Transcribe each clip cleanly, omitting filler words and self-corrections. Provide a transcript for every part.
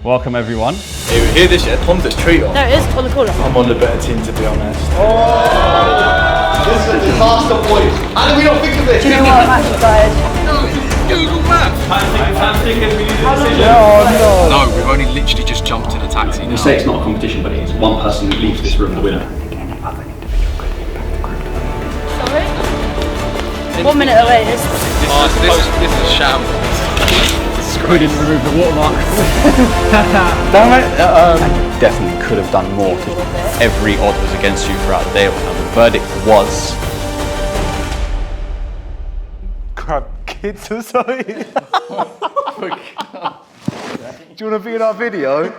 Welcome everyone. Hey, we hear this yet? Tom's a traitor. No, it is on the corner. I'm on the better team, to be honest. This is a disaster, boys. How do we not think of this? Do you know what, I'm actually tired. Google Maps. Time ticket, we need a decision. No, we've only literally just jumped in a taxi. We say it's not a competition, but it's one person who leaves this room the winner. Sorry? 1 minute away. This is shambles. We didn't remove the watermark. Damn it. Definitely could have done more. Every odd was against you throughout the day. And the verdict was... Crab kids or something. Do you want to be in our video?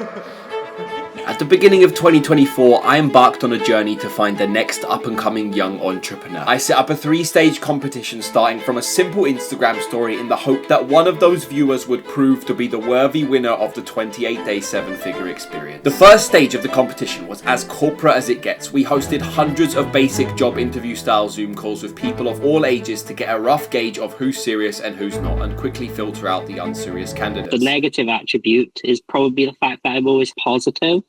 At the beginning of 2024, I embarked on a journey to find the next up-and-coming young entrepreneur. I set up a 3-stage competition starting from a simple Instagram story in the hope that one of those viewers would prove to be the worthy winner of the 28-day 7-figure experience. The first stage of the competition was as corporate as it gets. We hosted hundreds of basic job interview style Zoom calls with people of all ages to get a rough gauge of who's serious and who's not, and quickly filter out the unserious candidates. The negative attribute is probably the fact that I'm always positive.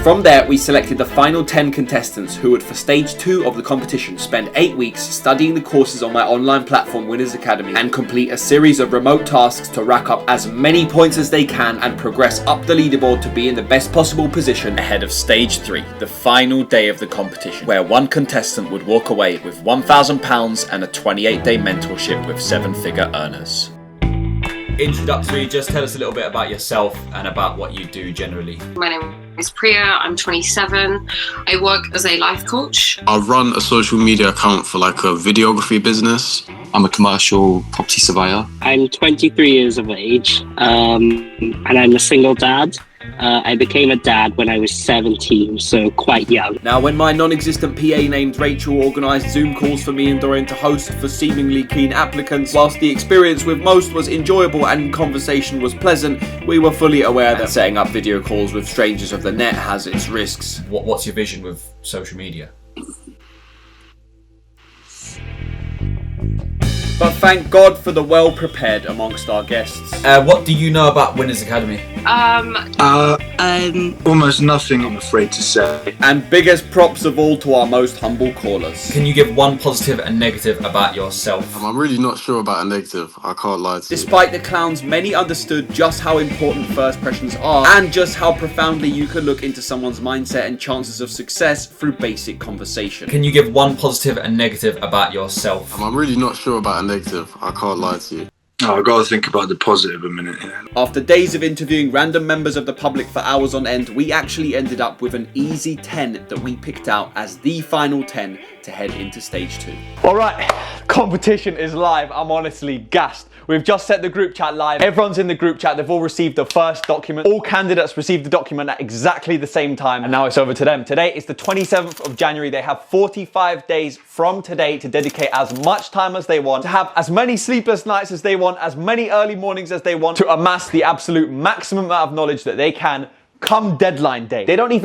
From there, we selected the final 10 contestants who would, for stage 2 of the competition, spend 8 weeks studying the courses on my online platform Winners Academy and complete a series of remote tasks to rack up as many points as they can and progress up the leaderboard to be in the best possible position ahead of stage 3, the final day of the competition, where one contestant would walk away with £1,000 and a 28-day mentorship with 7-figure earners. Introductory, just tell us a little bit about yourself and about what you do generally. My name is Priya, I'm 27. I work as a life coach. I run a social media account for like a videography business. I'm a commercial property surveyor. I'm 23 years of age, and I'm a single dad. I became a dad when I was 17, so quite young. Now, when my non-existent PA named Rachel organised Zoom calls for me and Dorian to host for seemingly keen applicants, whilst the experience with most was enjoyable and conversation was pleasant, we were fully aware that setting up video calls with strangers of the net has its risks. What's your vision with social media? But thank God for the well-prepared amongst our guests. What do you know about Winners Academy? Almost nothing, I'm afraid to say. And biggest props of all to our most humble callers. Can you give one positive and negative about yourself? I'm really not sure about a negative, I can't lie to you. Despite the clowns, many understood just how important first impressions are and just how profoundly you can look into someone's mindset and chances of success through basic conversation. Can you give one positive and negative about yourself? I'm really not sure about a negative, I can't lie to you. I've got to think about the positive a minute here. After days of interviewing random members of the public for hours on end, we actually ended up with an easy 10 that we picked out as the final 10 to head into stage 2. Alright, competition is live. I'm honestly gassed. We've just set the group chat live. Everyone's in the group chat. They've all received the first document. All candidates received the document at exactly the same time. And now it's over to them. Today is the 27th of January. They have 45 days from today to dedicate as much time as they want, to have as many sleepless nights as they want, as many early mornings as they want, to amass the absolute maximum amount of knowledge that they can come deadline day. They don't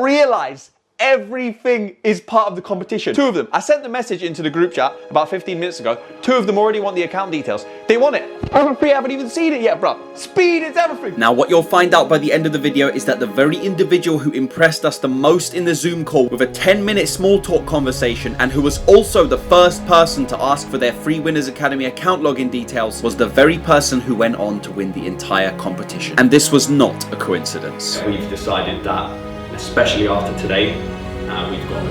realize everything is part of the competition. 2 of them, I sent the message into the group chat about 15 minutes ago. 2 of them already want the account details. They want it. Other 3 haven't even seen it yet, bro. Speed is everything. Now, what you'll find out by the end of the video is that the very individual who impressed us the most in the Zoom call with a 10-minute small talk conversation and who was also the first person to ask for their free Winners Academy account login details was the very person who went on to win the entire competition. And this was not a coincidence. We've decided that, especially after today, we've got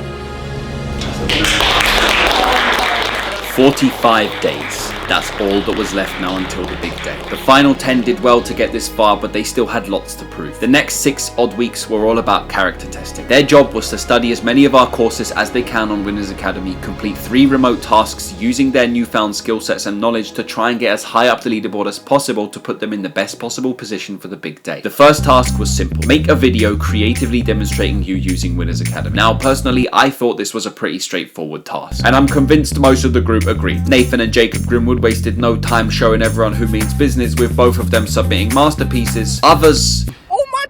45 days. That's all that was left now until the big day. The final 10 did well to get this far, but they still had lots to prove. The next 6 odd weeks were all about character testing. Their job was to study as many of our courses as they can on Winners Academy, complete 3 remote tasks using their newfound skill sets and knowledge to try and get as high up the leaderboard as possible to put them in the best possible position for the big day. The first task was simple. Make a video creatively demonstrating you using Winners Academy. Now, personally, I thought this was a pretty straightforward task, and I'm convinced most of the group agreed. Nathan and Jacob Grimwood wasted no time showing everyone who means business, with both of them submitting masterpieces. Others... Oh, my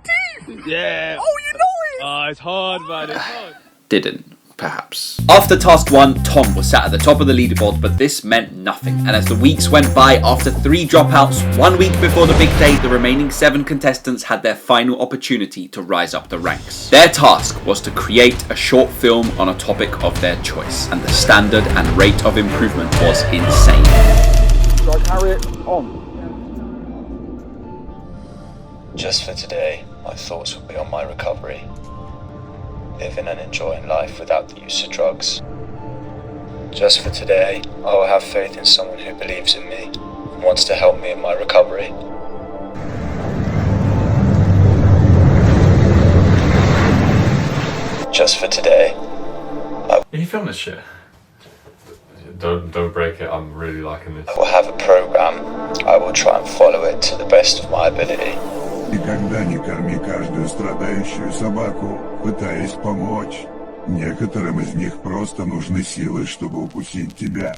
teeth! Yeah. Oh, you know it! Oh, it's hard, man. It's hard. Didn't. perhaps. After task 1, Tom was sat at the top of the leaderboard, but this meant nothing. And as the weeks went by, after 3 dropouts, 1 week before the big day, the remaining 7 contestants had their final opportunity to rise up the ranks. Their task was to create a short film on a topic of their choice, and the standard and rate of improvement was insane. Shall I carry it on? Just for today, my thoughts will be on my recovery. Living and enjoying life without the use of drugs. Just for today, I will have faith in someone who believes in me and wants to help me in my recovery. Just for today. Can you film this shit? Don't break it, I'm really liking this. I will have a program. I will try and follow it to the best of my ability. Никогда не корми каждую страдающую собаку, пытаясь помочь. Некоторым из них просто нужны силы, чтобы укусить тебя.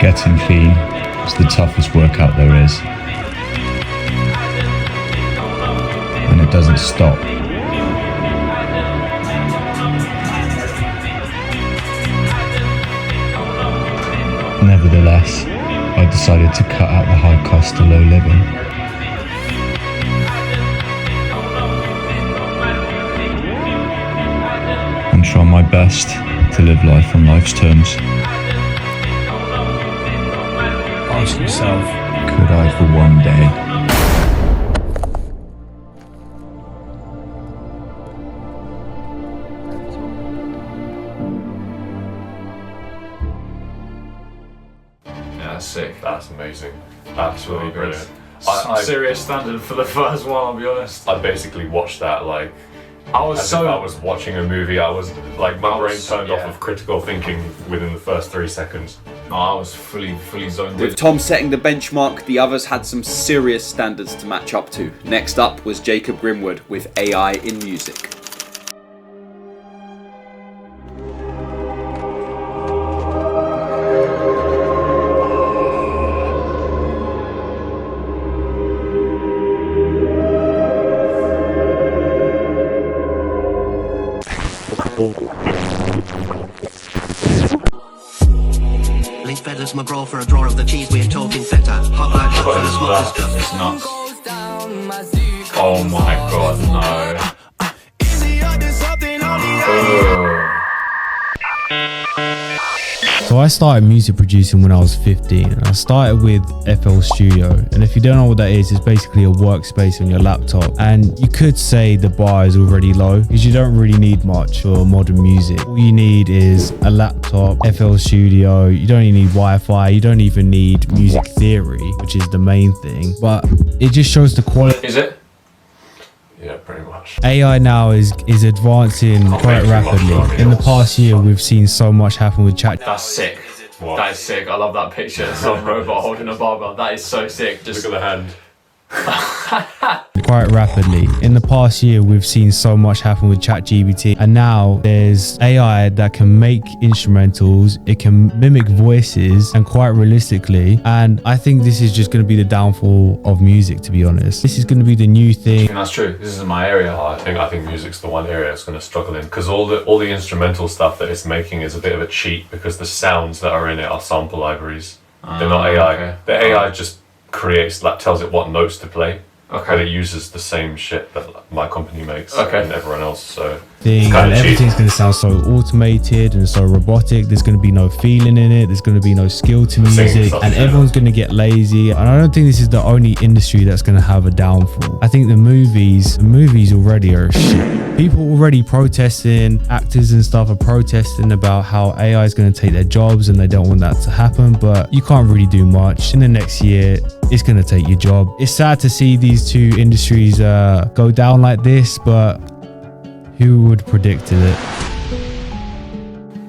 Getting clean is the toughest workout there is. And it doesn't stop. Nevertheless, I decided to cut out the high cost of low living. And try my best to live life on life's terms. Ask yourself, could I for one day? That's sick. That's amazing. Absolutely brilliant. Serious standard for the first one, I'll be honest. I basically watched that like I was as if I was watching a movie. I was like, my brain turned off of critical thinking within the first 3 seconds. No, I was fully zoned in. With Tom setting the benchmark, the others had some serious standards to match up to. Next up was Jacob Grimwood with AI in music. Link feathers my bro for a drawer of the cheese, we're talking feta. Hot like hot for the smokers stuff. It's nuts. Oh my god, no. So I started music producing when I was 15, and I started with FL Studio. And if you don't know what that is, it's basically a workspace on your laptop. And you could say the bar is already low because you don't really need much for modern music. All you need is a laptop, FL Studio. You don't even need Wi-Fi. You don't even need music theory, which is the main thing. But it just shows the quality. Is it? Yeah, pretty much. AI now is advancing quite rapidly. In the past year, we've seen so much happen with chat. That's sick. What? That is sick. I love that picture. Some robot holding a barbell. That is so sick. Just look at the hand. Quite rapidly. In the past year, we've seen so much happen with ChatGPT, and now there's AI that can make instrumentals, it can mimic voices, and quite realistically. And I think this is just going to be the downfall of music, to be honest. This is going to be the new thing. That's true. This isn't my area. I think music's the one area it's going to struggle in, because all the instrumental stuff that it's making is a bit of a cheat, because the sounds that are in it are sample libraries. They're not AI. Okay. The AI just creates, like, tells it what notes to play. Okay. But it uses the same shit that my company makes and everyone else, so Thing, and everything's going to sound so automated and so robotic. There's going to be no feeling in it. The's going to be no skill to music, and everyone's going to get lazy. And I don't think this is the only industry that's going to have a downfall. I think the movies already are shit. People already protesting, actors and stuff are protesting about how AI is going to take their jobs, and they don't want that to happen. But you can't really do much. In the next year, it's going to take your job. It's sad to see these two industries go down like this, but who would have predicted it?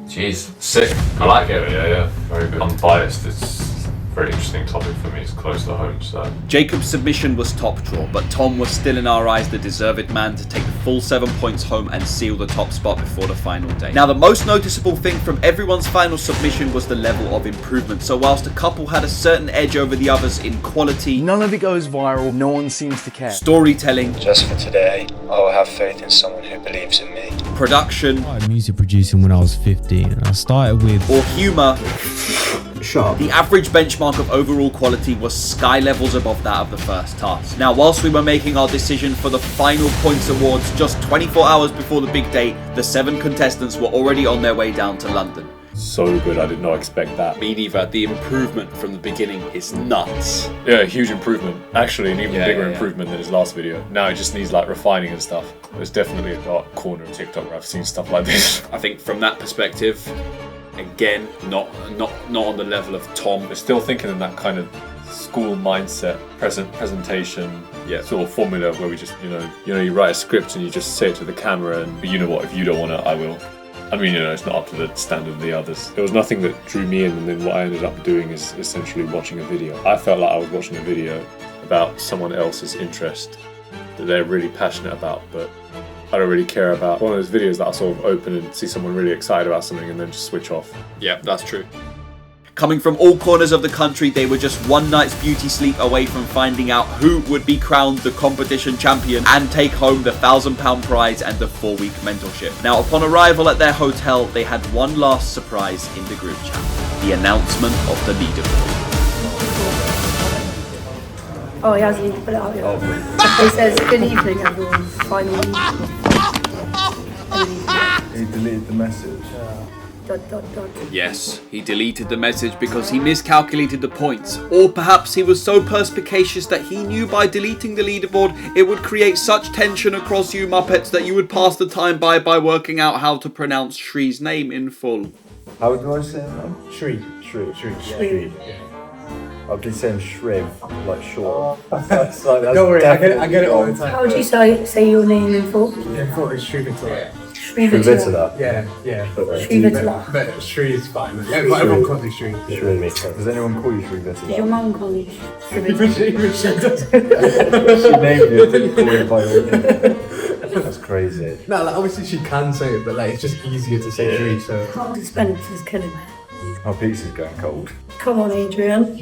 Jeez, sick. I like it. Yeah, very good. Unbiased. It's very interesting topic for me. It's close to home, so. Jacob's submission was top draw, but Tom was still in our eyes the deserved man to take the full 7 points home and seal the top spot before the final day. Now, the most noticeable thing from everyone's final submission was the level of improvement. So whilst the couple had a certain edge over the others in quality, none of it goes viral, no one seems to care. Storytelling, just for today, I will have faith in someone who believes in me. Production, I started music producing when I was 15, and I started with, or humour, the average benchmark of overall quality was sky levels above that of the first task. Now, whilst we were making our decision for the final points awards just 24 hours before the big day, the 7 contestants were already on their way down to London. So good, I did not expect that. Me neither. The improvement from the beginning is nuts. Yeah, huge improvement. Actually, an even bigger improvement than his last video. Now it just needs like refining and stuff. There's definitely a dark corner of TikTok where I've seen stuff like this. I think from that perspective, again, not on the level of Tom. We're still thinking in that kind of school mindset, presentation, sort of formula where we just, you write a script and you just say it to the camera and you know what, if you don't want it, I will. I mean, it's not up to the standard of the others. There was nothing that drew me in, and then what I ended up doing is essentially watching a video. I felt like I was watching a video about someone else's interest that they're really passionate about, but I don't really care about. One of those videos that I sort of open and see someone really excited about something and then just switch off. Yeah, that's true. Coming from all corners of the country, they were just one night's beauty sleep away from finding out who would be crowned the competition champion and take home the £1,000 prize and the 4-week mentorship. Now, upon arrival at their hotel, they had one last surprise in the group chat: the announcement of the leaderboard. Oh, he hasn't even put it out yet. He says, good evening, everyone. Finally. He deleted the message. Yes, he deleted the message because he miscalculated the points. Or perhaps he was so perspicacious that he knew by deleting the leaderboard it would create such tension across you Muppets that you would pass the time by working out how to pronounce Shree's name in full. How do I say it now? Shree. I've been saying Shriv, like short. Don't worry, I get it all the time. How would you say your name in full? Yeah, I thought it was Shrivitala. Shrivitala. Yeah. Shrivitala. But Shri is fine. Yeah, but everyone calls me Shri. Does anyone call you Shrivitala? Did your mum call you She named you, didn't call you by your name. That's crazy. No, like obviously she can say it, but like it's just easier to say Shri, so. Cold expense is killing me. My pizza's going cold. Come on, Adrian.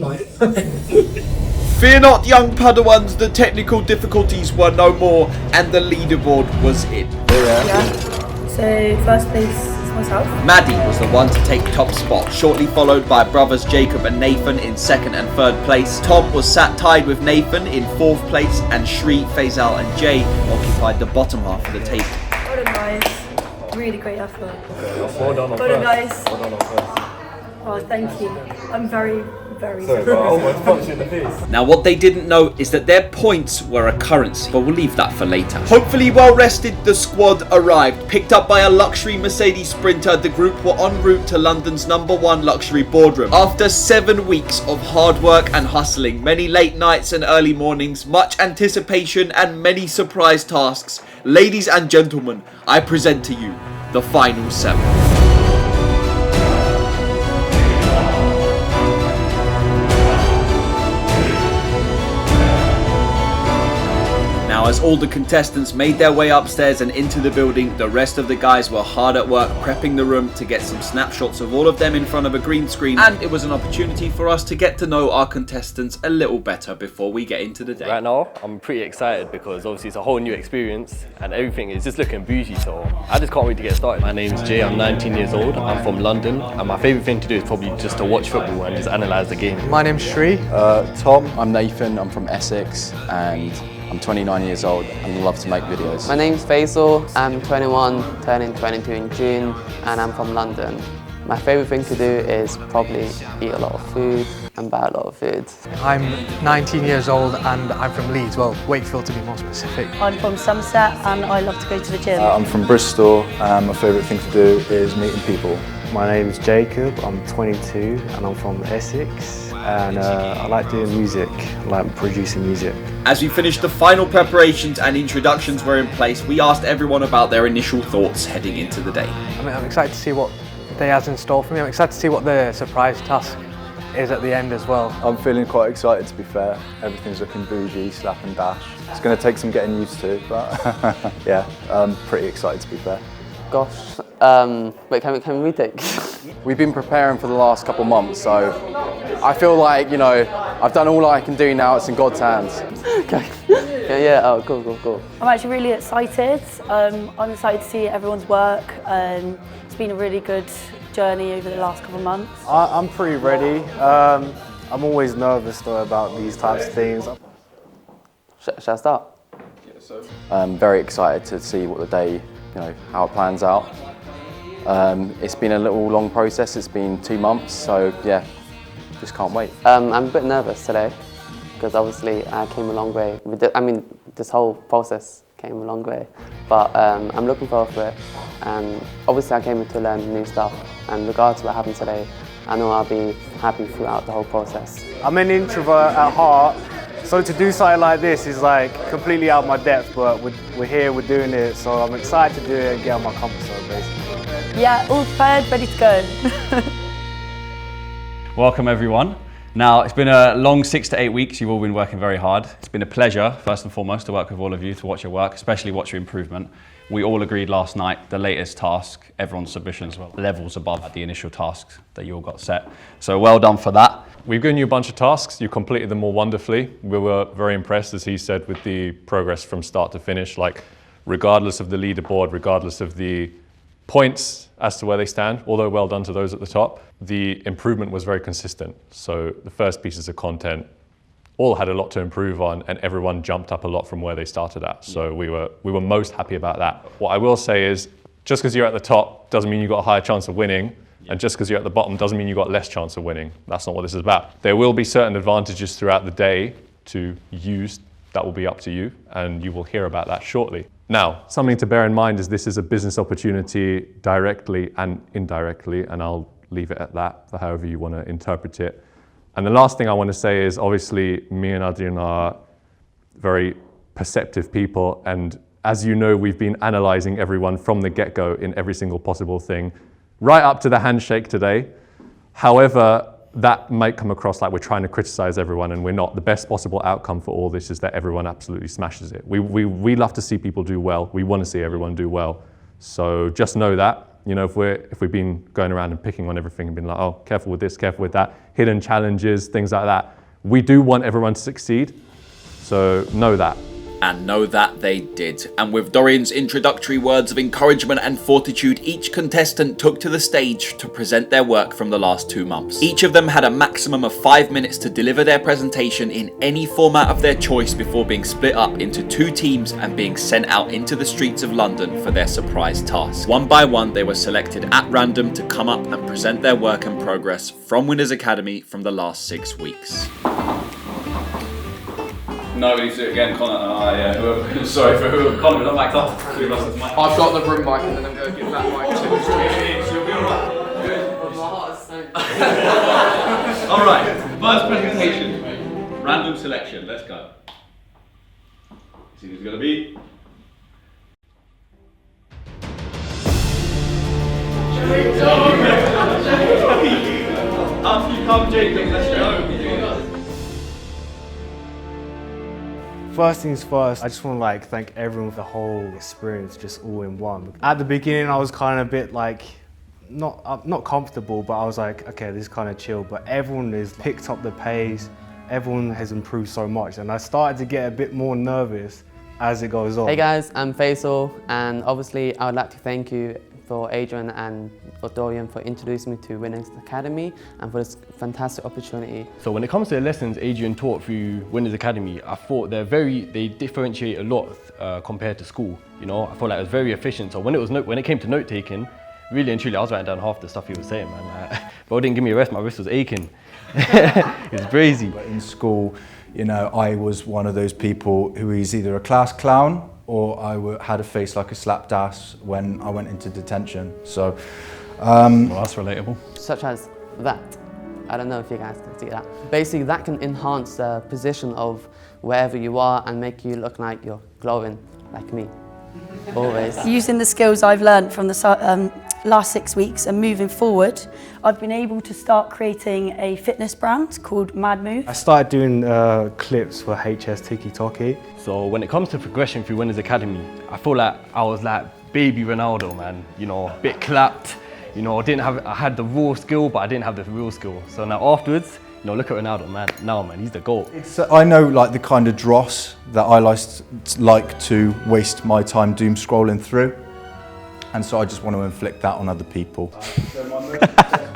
Fear not, young Padawans, the technical difficulties were no more, and the leaderboard was in. Yeah. So, first place is myself. Maddie was the one to take top spot, shortly followed by brothers Jacob and Nathan in 2nd and 3rd place. Tom was sat tied with Nathan in 4th place, and Shri, Faisal and Jay occupied the bottom half of the table. Well done, guys. Really great effort. Well done on Well done, guys. Well done on first. Oh, thank you. I'm very Sorry, but I almost punched you in the face. Now, what they didn't know is that their points were a currency, but we'll leave that for later. Hopefully well rested, the squad arrived. Picked up by a luxury Mercedes Sprinter, the group were en route to London's #1 luxury boardroom. After 7 weeks of hard work and hustling, many late nights and early mornings, much anticipation and many surprise tasks, ladies and gentlemen, I present to you the final 7. Now, as all the contestants made their way upstairs and into the building, the rest of the guys were hard at work prepping the room to get some snapshots of all of them in front of a green screen, and it was an opportunity for us to get to know our contestants a little better before we get into the day. Right now, I'm pretty excited because obviously it's a whole new experience and everything is just looking bougie, so I just can't wait to get started. My name's Jay, I'm 19 years old, I'm from London, and my favourite thing to do is probably just to watch football and just analyse the game. My name's Shri. Tom. I'm Nathan, I'm from Essex, and I'm 29 years old and love to make videos. My name's Faisal, I'm 21, turning 22 in June, and I'm from London. My favourite thing to do is probably eat a lot of food and buy a lot of food. I'm 19 years old and I'm from Leeds, well, Wakefield to be more specific. I'm from Somerset and I love to go to the gym. I'm from Bristol and my favourite thing to do is meeting people. My name's Jacob, I'm 22 and I'm from Essex, and I like doing music, I like producing music. As we finished the final preparations and introductions were in place, we asked everyone about their initial thoughts heading into the day. I'm excited to see what the day has in store for me. I'm excited to see what the surprise task is at the end as well. I'm feeling quite excited, to be fair. Everything's looking bougie, slap and dash. It's going to take some getting used to, but yeah, I'm pretty excited, to be fair. Gosh, wait, can we retake? We've been preparing for the last couple of months, so I feel like, you know, I've done all I can do now. It's in God's hands. Okay. Yeah, oh, cool. I'm actually really excited. I'm excited to see everyone's work. It's been a really good journey over the last couple of months. I'm pretty ready. I'm always nervous though about these types of things. Shall I start? I'm very excited to see what the day, you know, how it plans out. It's been a little long process. It's been 2 months, so yeah, just can't wait. I'm a bit nervous today because obviously I came a long way. This whole process came a long way, but I'm looking forward to it. And obviously I came here to learn new stuff, and regardless of what happens today, I know I'll be happy throughout the whole process. I'm an introvert at heart, so to do something like this is like completely out of my depth, but we're here, we're doing it, so I'm excited to do it and get out of my comfort zone, basically. Yeah, all prepared, ready to go. Welcome everyone. Now, it's been a long 6 to 8 weeks. You've all been working very hard. It's been a pleasure, first and foremost, to work with all of you, to watch your work, especially watch your improvement. We all agreed last night, the latest task, everyone's submissions were levels above the initial tasks that you all got set. So well done for that. We've given you a bunch of tasks. You completed them all wonderfully. We were very impressed, as he said, with the progress from start to finish. Like, regardless of the leaderboard, regardless of the points as to where they stand, although well done to those at the top, the improvement was very consistent. So the first pieces of content all had a lot to improve on, and everyone jumped up a lot from where they started at. So we were most happy about that. What I will say is, just because you're at the top doesn't mean you've got a higher chance of winning, and just because you're at the bottom doesn't mean you've got less chance of winning. That's not what this is about. There will be certain advantages throughout the day to use. That will be up to you, and you will hear about that shortly. Now, something to bear in mind is this is a business opportunity directly and indirectly, and I'll leave it at that for however you want to interpret it. And the last thing I want to say is, obviously, me and Adrian are very perceptive people, and as you know, we've been analyzing everyone from the get-go in every single possible thing, right up to the handshake today. However, that might come across like we're trying to criticize everyone, and we're not. The best possible outcome for all this is that everyone absolutely smashes it. We love to see people do well. We want to see everyone do well. So just know that. You know, if we've been going around and picking on everything and been like, oh, careful with this, careful with that, hidden challenges, things like that, we do want everyone to succeed. So know that. And know that they did. And with Dorian's introductory words of encouragement and fortitude, each contestant took to the stage to present their work from the last 2 months. Each of them had a maximum of 5 minutes to deliver their presentation in any format of their choice before being split up into 2 teams and being sent out into the streets of London for their surprise task. One by one, they were selected at random to come up and present their work and progress from Winners Academy from the last 6 weeks. No, we need to do it again, Connor. Sorry for whoever. Connor, not back up. I've got the room mic and then I'm going to give that mic to She'll be alright. Alright, first presentation. Random selection, let's go. See who's going to be. Up you come, Jacob, let's go. First things first, I just want to thank everyone for the whole experience, just all in one. At the beginning, I was kind of a bit not comfortable, but I was like, okay, this is kind of chill. But everyone has picked up the pace, everyone has improved so much, and I started to get a bit more nervous as it goes on. Hey guys, I'm Faisal, and obviously I would like to thank you for Adrian and for Dorian for introducing me to Winners Academy and for this fantastic opportunity. So when it comes to the lessons Adrian taught through Winners Academy, I thought they differentiate a lot compared to school. You know, I felt like it was very efficient. So when it came to note taking, really and truly, I was writing down half the stuff he was saying, man. Bro didn't give me a rest. My wrist was aching. It was crazy. In school, you know, I was one of those people who is either a class clown or I had a face like a slapdash when I went into detention. So, well, that's relatable. Such as that. I don't know if you guys can see that. Basically, that can enhance the position of wherever you are and make you look like you're glowing, like me. Always. Using the skills I've learned from the last 6 weeks and moving forward, I've been able to start creating a fitness brand called Mad Move. I started doing clips for HS Tiki Toki. So when it comes to progression through Winners Academy, I feel like I was like baby Ronaldo, man. You know, a bit clapped. You know, I had the raw skill, but I didn't have the real skill. So now afterwards, you know, look at Ronaldo, man. Now, man, he's the GOAT. I know like the kind of dross that I like to waste my time doom scrolling through. And so I just want to inflict that on other people.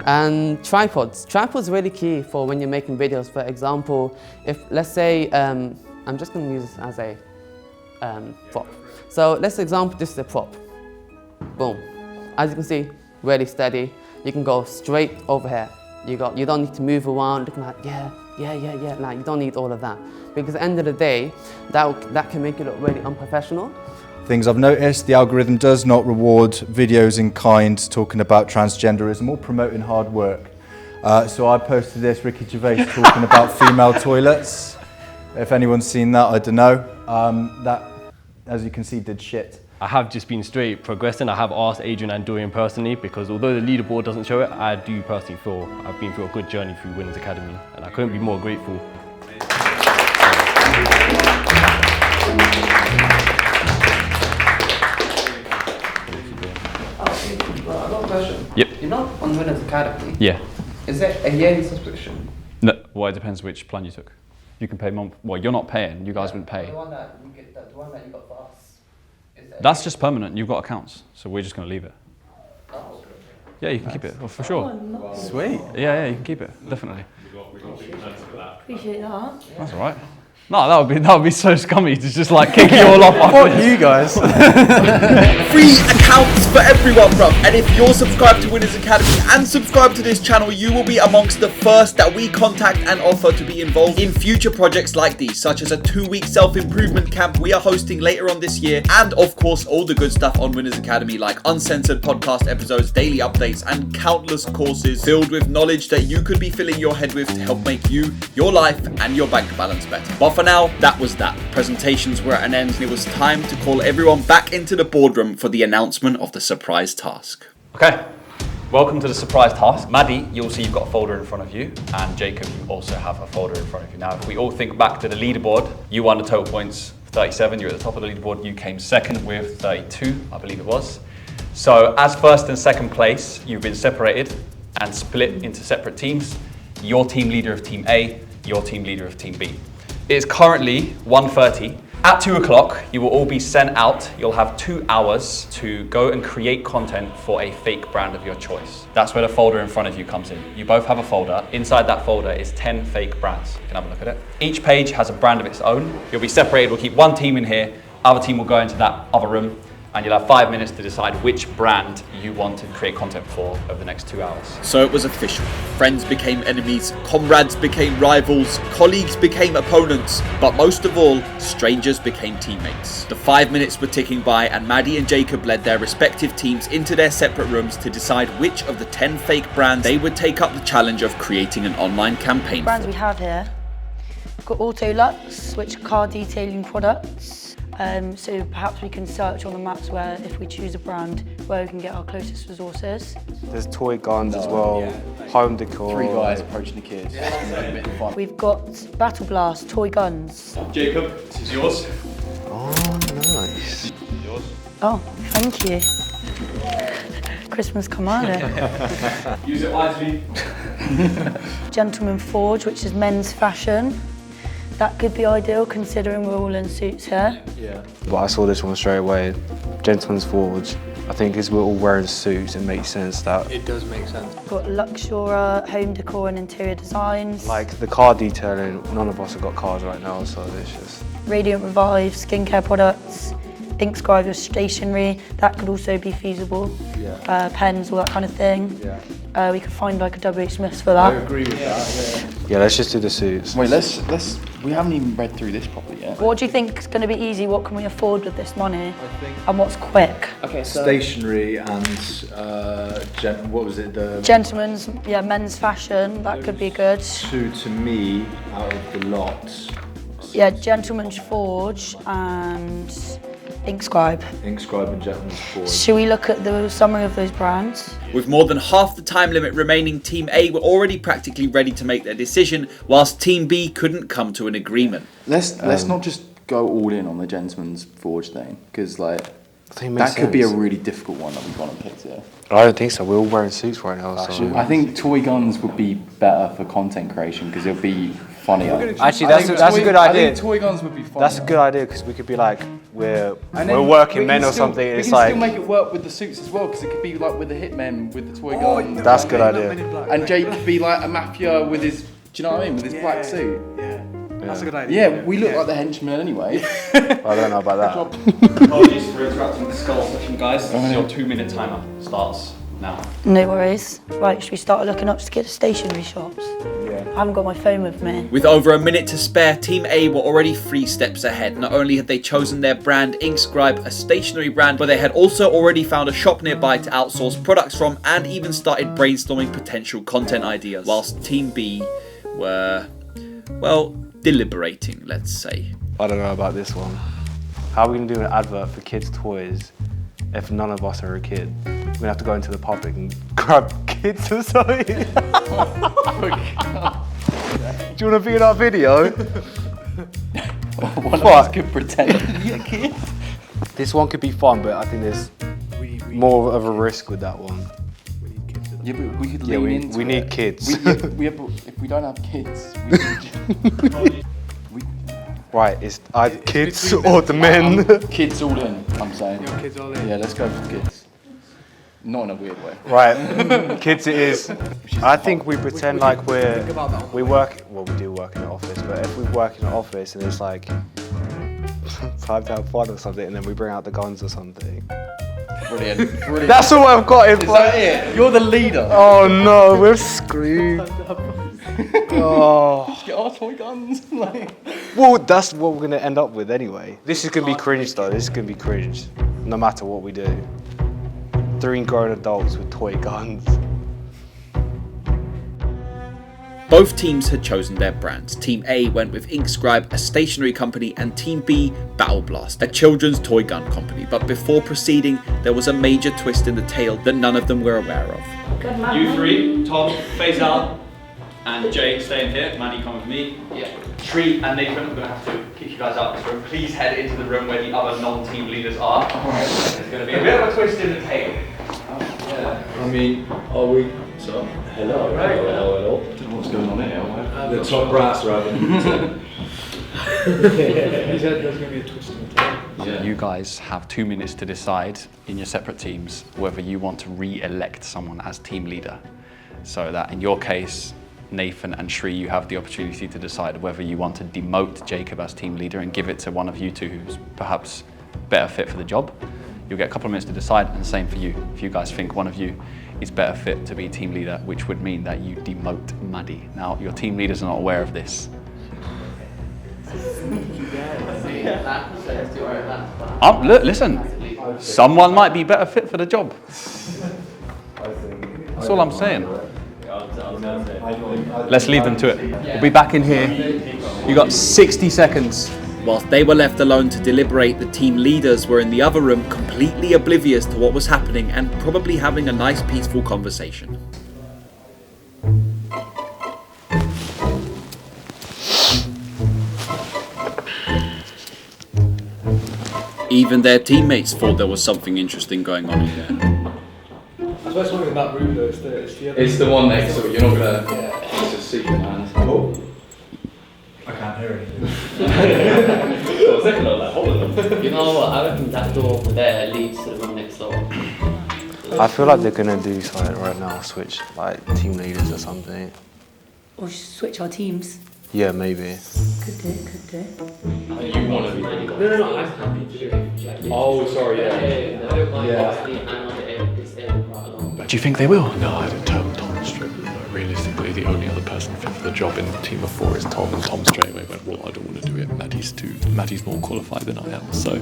And tripods. Tripods really key for when you're making videos. For example, if let's say, I'm just going to use this as a prop. So let's say example, this is a prop. Boom. As you can see, really steady. You can go straight over here. You don't need to move around, looking like, yeah. Like, you don't need all of that. Because at the end of the day, that can make you look really unprofessional. Things I've noticed, the algorithm does not reward videos in kind talking about transgenderism or promoting hard work. So I posted this, Ricky Gervais talking about female toilets. If anyone's seen that, I don't know. That, as you can see, did shit. I have just been straight progressing. I have asked Adrian and Dorian personally, because although the leaderboard doesn't show it, I do personally feel I've been through a good journey through Winners Academy, and I couldn't be more grateful. I've got a question. Yep. You're not on Winners Academy. Yeah. Is it a yearly subscription? No, well, it depends which plan you took. You can pay month. Well, you're not paying. You guys wouldn't pay. The one that you got for us. That's just permanent. You've got accounts, so we're just going to leave it. Oh. Yeah, you can keep it. Oh, for sure. Oh, nice. Sweet. Yeah, you can keep it. Definitely. Appreciate that. That's all right. No, that would be so scummy to just like kick you all off. Fuck you guys. Free accounts for everyone, bruv. And if you're subscribed to Winners Academy and subscribed to this channel, you will be amongst the first that we contact and offer to be involved in future projects like these, such as a 2-week self-improvement camp we are hosting later on this year, and of course all the good stuff on Winners Academy, like uncensored podcast episodes, daily updates, and countless courses filled with knowledge that you could be filling your head with to help make you, your life, and your bank balance better. But for now, that was that. Presentations were at an end, and it was time to call everyone back into the boardroom for the announcement of the surprise task. Okay, welcome to the surprise task. Maddie, you'll see you've got a folder in front of you, and Jacob, you also have a folder in front of you. Now, if we all think back to the leaderboard, you won the total points 37, you're at the top of the leaderboard, you came second with 32, I believe it was. So as first and second place, you've been separated and split into separate teams. Your team leader of team A, your team leader of team B. It is currently 1:30. At 2 o'clock, you will all be sent out. You'll have 2 hours to go and create content for a fake brand of your choice. That's where the folder in front of you comes in. You both have a folder. Inside that folder is 10 fake brands. You can have a look at it. Each page has a brand of its own. You'll be separated. We'll keep one team in here. Other team will go into that other room, and you'll have 5 minutes to decide which brand you want to create content for over the next 2 hours. So it was official. Friends became enemies, comrades became rivals, colleagues became opponents, but most of all, strangers became teammates. The 5 minutes were ticking by, and Maddie and Jacob led their respective teams into their separate rooms to decide which of the 10 fake brands they would take up the challenge of creating an online campaign. Brands we have here, we've got Auto Lux, which are car detailing products. So perhaps we can search on the maps where, if we choose a brand, where we can get our closest resources. There's toy guns as well, home decor. 3 guys approaching the kids. A bit of fun. We've got Battle Blast toy guns. Jacob, this is yours. Oh, nice. Yours. Oh, thank you. Christmas come early. Use it wisely. Gentleman Forge, which is men's fashion. That could be ideal considering we're all in suits here. Yeah. But I saw this one straight away. Gentleman's Forge. I think as we're all wearing suits, it makes sense that. It does make sense. We've got Luxura, home decor and interior designs. Like the car detailing, none of us have got cars right now, so it's just. Radiant Revive, skincare products, Inkscribe your stationery, that could also be feasible. Yeah. Pens, all that kind of thing. Yeah. We could find like a WH Smith's for that. I agree with that. Yeah, let's just do the suits. Wait, we haven't even read through this properly yet. What do you think is going to be easy? What can we afford with this money? And what's quick? Okay, so Stationery and what was it? The Gentlemen's, yeah, men's fashion, that could be good. 2 to me out of the lot. Yeah, Gentleman's Forge and Inkscribe. Inkscribe and Gentleman's Forward. Should we look at the summary of those brands? With more than half the time limit remaining, Team A were already practically ready to make their decision, whilst Team B couldn't come to an agreement. Let's not just go all in on the Gentleman's Forge thing, because like it that could be a really difficult one that we've gone and picked here. I don't think so. We're all wearing suits right now. So. I think toy guns would be better for content creation because it'll be funnier. Actually, that's a good idea. I think toy guns would be funnier. That's a good idea because we could be like we're And then working we men can or still- something. We It's can like still make it work with the suits as well because it could be like with the hitmen with the toy gun. that's a good idea. And Jake could be like a mafia with his. Do you know what I mean? With his black suit. That's a good idea. Yeah, we look like the henchmen anyway. I don't know about that. Apologies for interrupting the skull session, guys. Your 2-minute timer starts now. No worries. Right, should we start looking up stationery shops? Yeah. I haven't got my phone with me. With over a minute to spare, Team A were already 3 steps ahead. Not only had they chosen their brand Inkscribe, a stationery brand, but they had also already found a shop nearby to outsource products from and even started brainstorming potential content ideas. Whilst Team B were, well, deliberating, let's say. I don't know about this one. How are we gonna do an advert for kids' toys if none of us are a kid? We're gonna have to go into the public and grab kids or something. Do you wanna be in our video? One of us could pretend to be a kid. This one could be fun, but I think there's more of a risk with that one. Yeah, but we could Yeah, lean into we it. need kids. But if we don't have kids, Right, it's either kids or the men. Kids all in, I'm saying. Your kids all in. Yeah, let's go for kids. Not in a weird way. Right, kids it is. I think we pretend like we work, well we do work in an office, but if we work in an office and it's like time to have fun or something and then we bring out the guns or something. Brilliant, brilliant. That's all I've got in Is that it? You're the leader. Oh no, we're screwed. Oh. Get our toy guns. Well, that's what we're gonna end up with anyway. This is gonna be cringe though, this is gonna be cringe. No matter what we do. 3 grown adults with toy guns. Both teams had chosen their brands. Team A went with Inkscribe, a stationery company, and Team B, Battle Blast, a children's toy gun company. But before proceeding, there was a major twist in the tale that none of them were aware of. You 3, Tom, face out, and Jay, stay in here. Maddie, come with me. Yeah. Tree and Nathan, I'm going to have to kick you guys out of this room. Please head into the room where the other non-team leaders are. There's going to be a bit of a twist in the tale. I mean, are we? So, hello. Right. Hello. Don't know what's going on here. The top brass rather than He said there's going to be a twist in the tail. Yeah. You guys have 2 minutes to decide in your separate teams whether you want to re-elect someone as team leader. So that in your case, Nathan and Shri, you have the opportunity to decide whether you want to demote Jacob as team leader and give it to one of you two who's perhaps better fit for the job. You'll get a couple of minutes to decide, and the same for you. If you guys think one of you is better fit to be team leader, which would mean that you demote Maddie. Now, your team leaders are not aware of this. Look, listen, someone might be better fit for the job. That's all I'm saying. Let's leave them to it. We'll be back in here. You got 60 seconds. Whilst they were left alone to deliberate, the team leaders were in the other room completely oblivious to what was happening and probably having a nice peaceful conversation. Even their teammates thought there was something interesting going on in there. I suppose something in that room though, it's the other. It's the one next to it, you're not gonna. Yeah. It's a secret, man. Oh. I can't hear anything. You know what? I reckon that door over there leads to the room next door. I feel like they're gonna do something right now, switch like team leaders or something. Or switch our teams. Yeah, maybe. Could do. You want to be leader. No, I'm happy to do it. Oh, sorry, yeah. I don't mind obviously, and on it's there right along. Do you think they will? No, I don't. Tom straight. Realistically, the only other person fit for the job in the team of 4 is Tom, and Tom straight away went, well, I don't want to do it. Maddie's more qualified than I am, so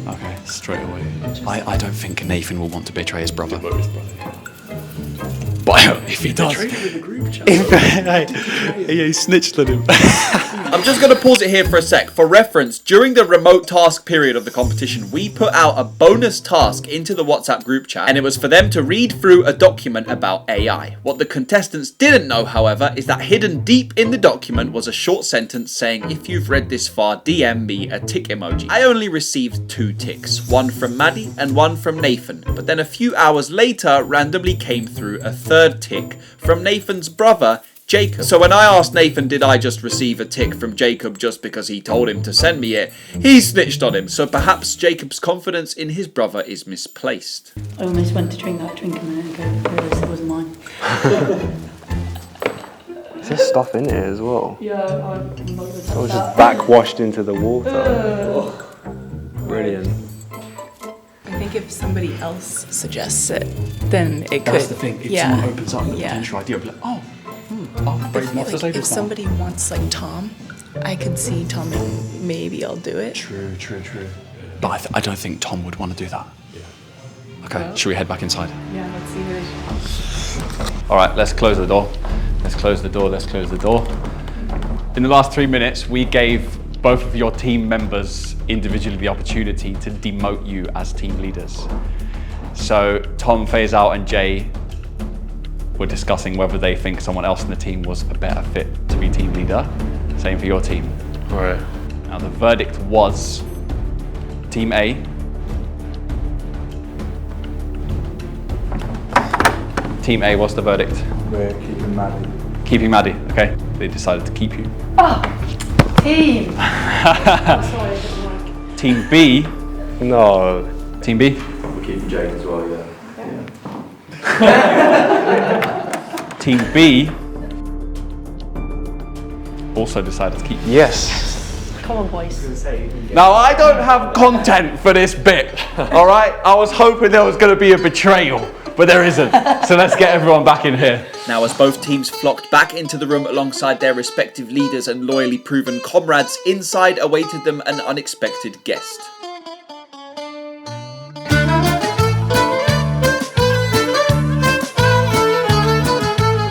okay, straight away. I don't think Nathan will want to betray his brother. His brother. But if he does, he snitched on him. I'm just going to pause it here for a sec. For reference, during the remote task period of the competition, we put out a bonus task into the WhatsApp group chat, and it was for them to read through a document about AI. What the contestants didn't know, however, is that hidden deep in the document was a short sentence saying, "If you've read this far, DM me a tick emoji." I only received 2 ticks, one from Maddie and one from Nathan, but then a few hours later randomly came through a 3rd tick from Nathan's brother, Jacob. So when I asked Nathan, did I just receive a tick from Jacob just because he told him to send me it, he snitched on him. So perhaps Jacob's confidence in his brother is misplaced. I almost went to drink that drink a minute ago, realised it wasn't mine. There's stuff in it as well. Yeah, I'm not going to It was just backwashed into the water. Brilliant. I think if somebody else suggests it, then it could. That's the thing. If someone opens up with a potential idea, I'll be like, oh, I'll break them off the table. If somebody wants like Tom, I could see Tom and maybe I'll do it. True. But I don't think Tom would want to do that. Yeah. Okay, should we head back inside? Yeah, let's see who it is. All right, let's close the door. Let's close the door. In the last 3 minutes, we gave both of your team members individually the opportunity to demote you as team leaders. So Tom, Faisal and Jay were discussing whether they think someone else in the team was a better fit to be team leader. Same for your team. All right. Now the verdict was Team A. Team A, what's the verdict? We're keeping Maddie. Keeping Maddie, okay. They decided to keep you. Team! Team B. No. Team B. We're keeping Jake as well, yeah. Team B also decided to keep you. Yes. Come on, boys. Now, I don't have content for this bit, all right? I was hoping there was going to be a betrayal, but there isn't. So let's get everyone back in here. Now, as both teams flocked back into the room alongside their respective leaders and loyally proven comrades, inside awaited them an unexpected guest.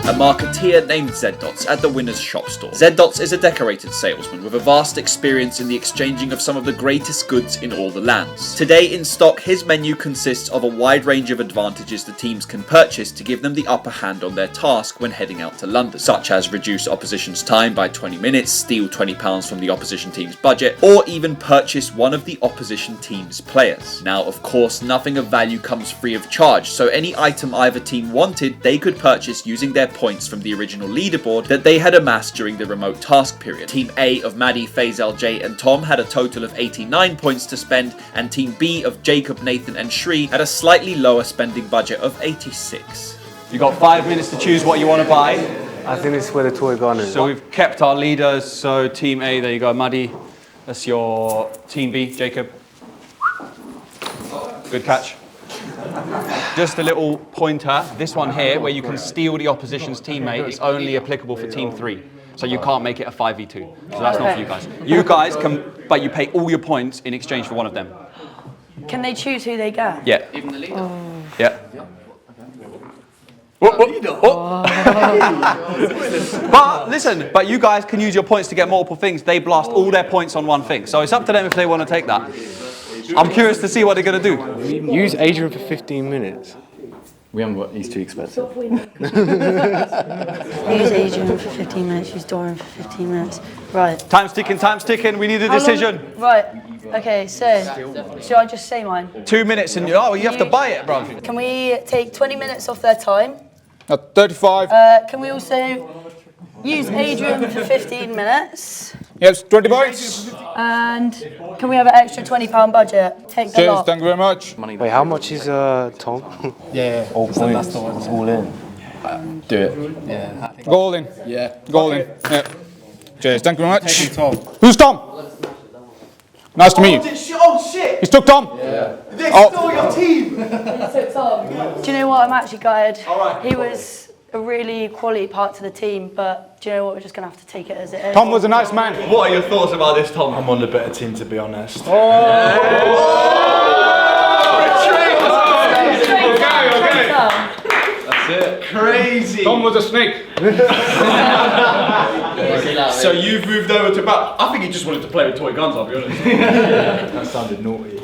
A marketeer named Z-Dots at the winner's shop store. Z-Dots is a decorated salesman with a vast experience in the exchanging of some of the greatest goods in all the lands. Today in stock, his menu consists of a wide range of advantages the teams can purchase to give them the upper hand on their task when heading out to London, such as reduce opposition's time by 20 minutes, steal £20 from the opposition team's budget, or even purchase one of the opposition team's players. Now, of course, nothing of value comes free of charge, so any item either team wanted, they could purchase using their points from the original leaderboard that they had amassed during the remote task period. Team A of Maddie, Faisal, Jay and Tom had a total of 89 points to spend, and Team B of Jacob, Nathan and Shri had a slightly lower spending budget of 86. You've got 5 minutes to choose what you want to buy. I think this is where the toy gun is. So we've kept our leaders. So Team A, there you go, Maddie. That's your Team B, Jacob. Good catch. Just a little pointer, this one here, where you can steal the opposition's teammate, is only applicable for Team 3. So you can't make it a 5v2. So that's not for you guys. You guys can, but you pay all your points in exchange for one of them. Can they choose who they get? Yeah. Even the leader? Yeah. But listen, but you guys can use your points to get multiple things. They blast all their points on one thing. So it's up to them if they want to take that. I'm curious to see what they're going to do. Use Adrian for 15 minutes. We haven't got, he's too expensive. Use Adrian for 15 minutes, use Dorian for 15 minutes. Right. Time's ticking, we need a decision. Right, okay, so, should I just say mine? 2 minutes and, oh, you have to buy it, bro. Can we take 20 minutes off their time? 35. Can we also use Adrian for 15 minutes? Yes, 20 points. And can we have an extra £20 budget? Take the Cheers, lot. thank you very much. Wait, how much is Tom? Yeah, all points. It's all in. Do it. Yeah. Go all in. Yeah. Go all in. Yeah. Cheers, thank you very much. Taking Tom. Who's Tom? Nice to meet you. Oh shit! He's took Tom. Yeah. They stole your team. Do you know what? I'm actually gutted. He was a really quality part to the team, but do you know what? We're just going to have to take it as it is. Tom was a nice man. What are your thoughts about this, Tom? I'm on the better team, to be honest. That's it. Crazy. Tom was a snake. So you've moved over to back. I think he just wanted to play with toy guns, I'll be honest. That sounded naughty.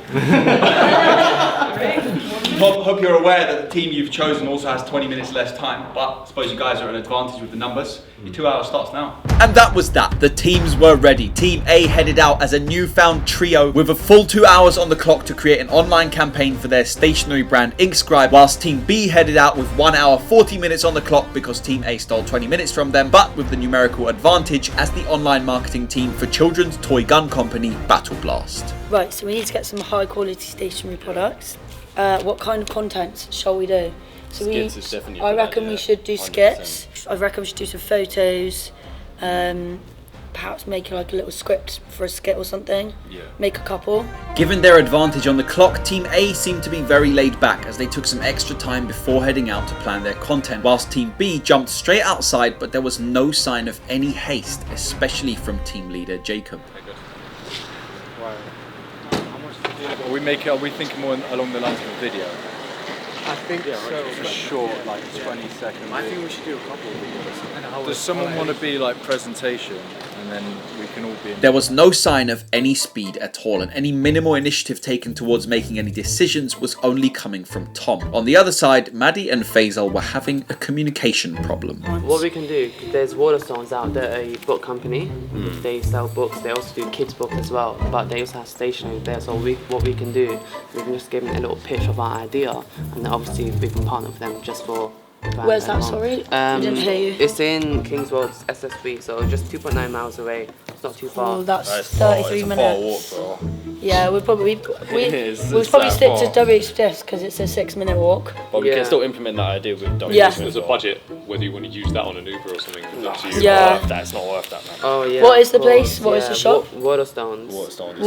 Hope you're aware that the team you've chosen also has 20 minutes less time, but I suppose you guys are at an advantage with the numbers. Your 2 hour starts now. And that was that. The teams were ready. Team A headed out as a newfound trio with a full 2 hours on the clock to create an online campaign for their stationery brand Inkscribe, whilst Team B headed out with 1 hour 40 minutes on the clock because Team A stole 20 minutes from them, but with the numerical advantage as the online marketing team for children's toy gun company Battle Blast. Right, so we need to get some high quality stationery products. What kind of content shall we do? So Skits is definitely a I good reckon idea, we should do 100%. skits. I reckon we should do some photos. Perhaps make like a little script for a skit or something. Yeah. Make a couple. Given their advantage on the clock, Team A seemed to be very laid back as they took some extra time before heading out to plan their content, whilst Team B jumped straight outside, but there was no sign of any haste, especially from team leader Jacob. Are we thinking more along the lines of a video? I think so. For short, like 20 seconds. I think we should do a couple of videos. Does someone want to be like presentation, and then we can all be in? There was no sign of any speed at all, and any minimal initiative taken towards making any decisions was only coming from Tom. On the other side, Maddie and Faisal were having a communication problem. What we can do, there's Waterstones out there, a book company. They sell books. They also do kids' books as well, but they also have stationery there. So what we can do, we can just give them a little pitch of our idea, and then obviously we can partner with them just for. Where's that, sorry? I didn't hear you. It's in Kings Road's SSB, so just 2.9 miles away. It's not too far. Oh, that's 33 minutes. Yeah, we'd probably stick to WHS because it's a 6-minute walk. But we can still implement that idea with WHS. Yeah. There's a budget, whether you want to use that on an Uber or something. Yeah. It's not worth that, man. Oh yeah. What is the place? What is the shop? Waterstones. Waterstone.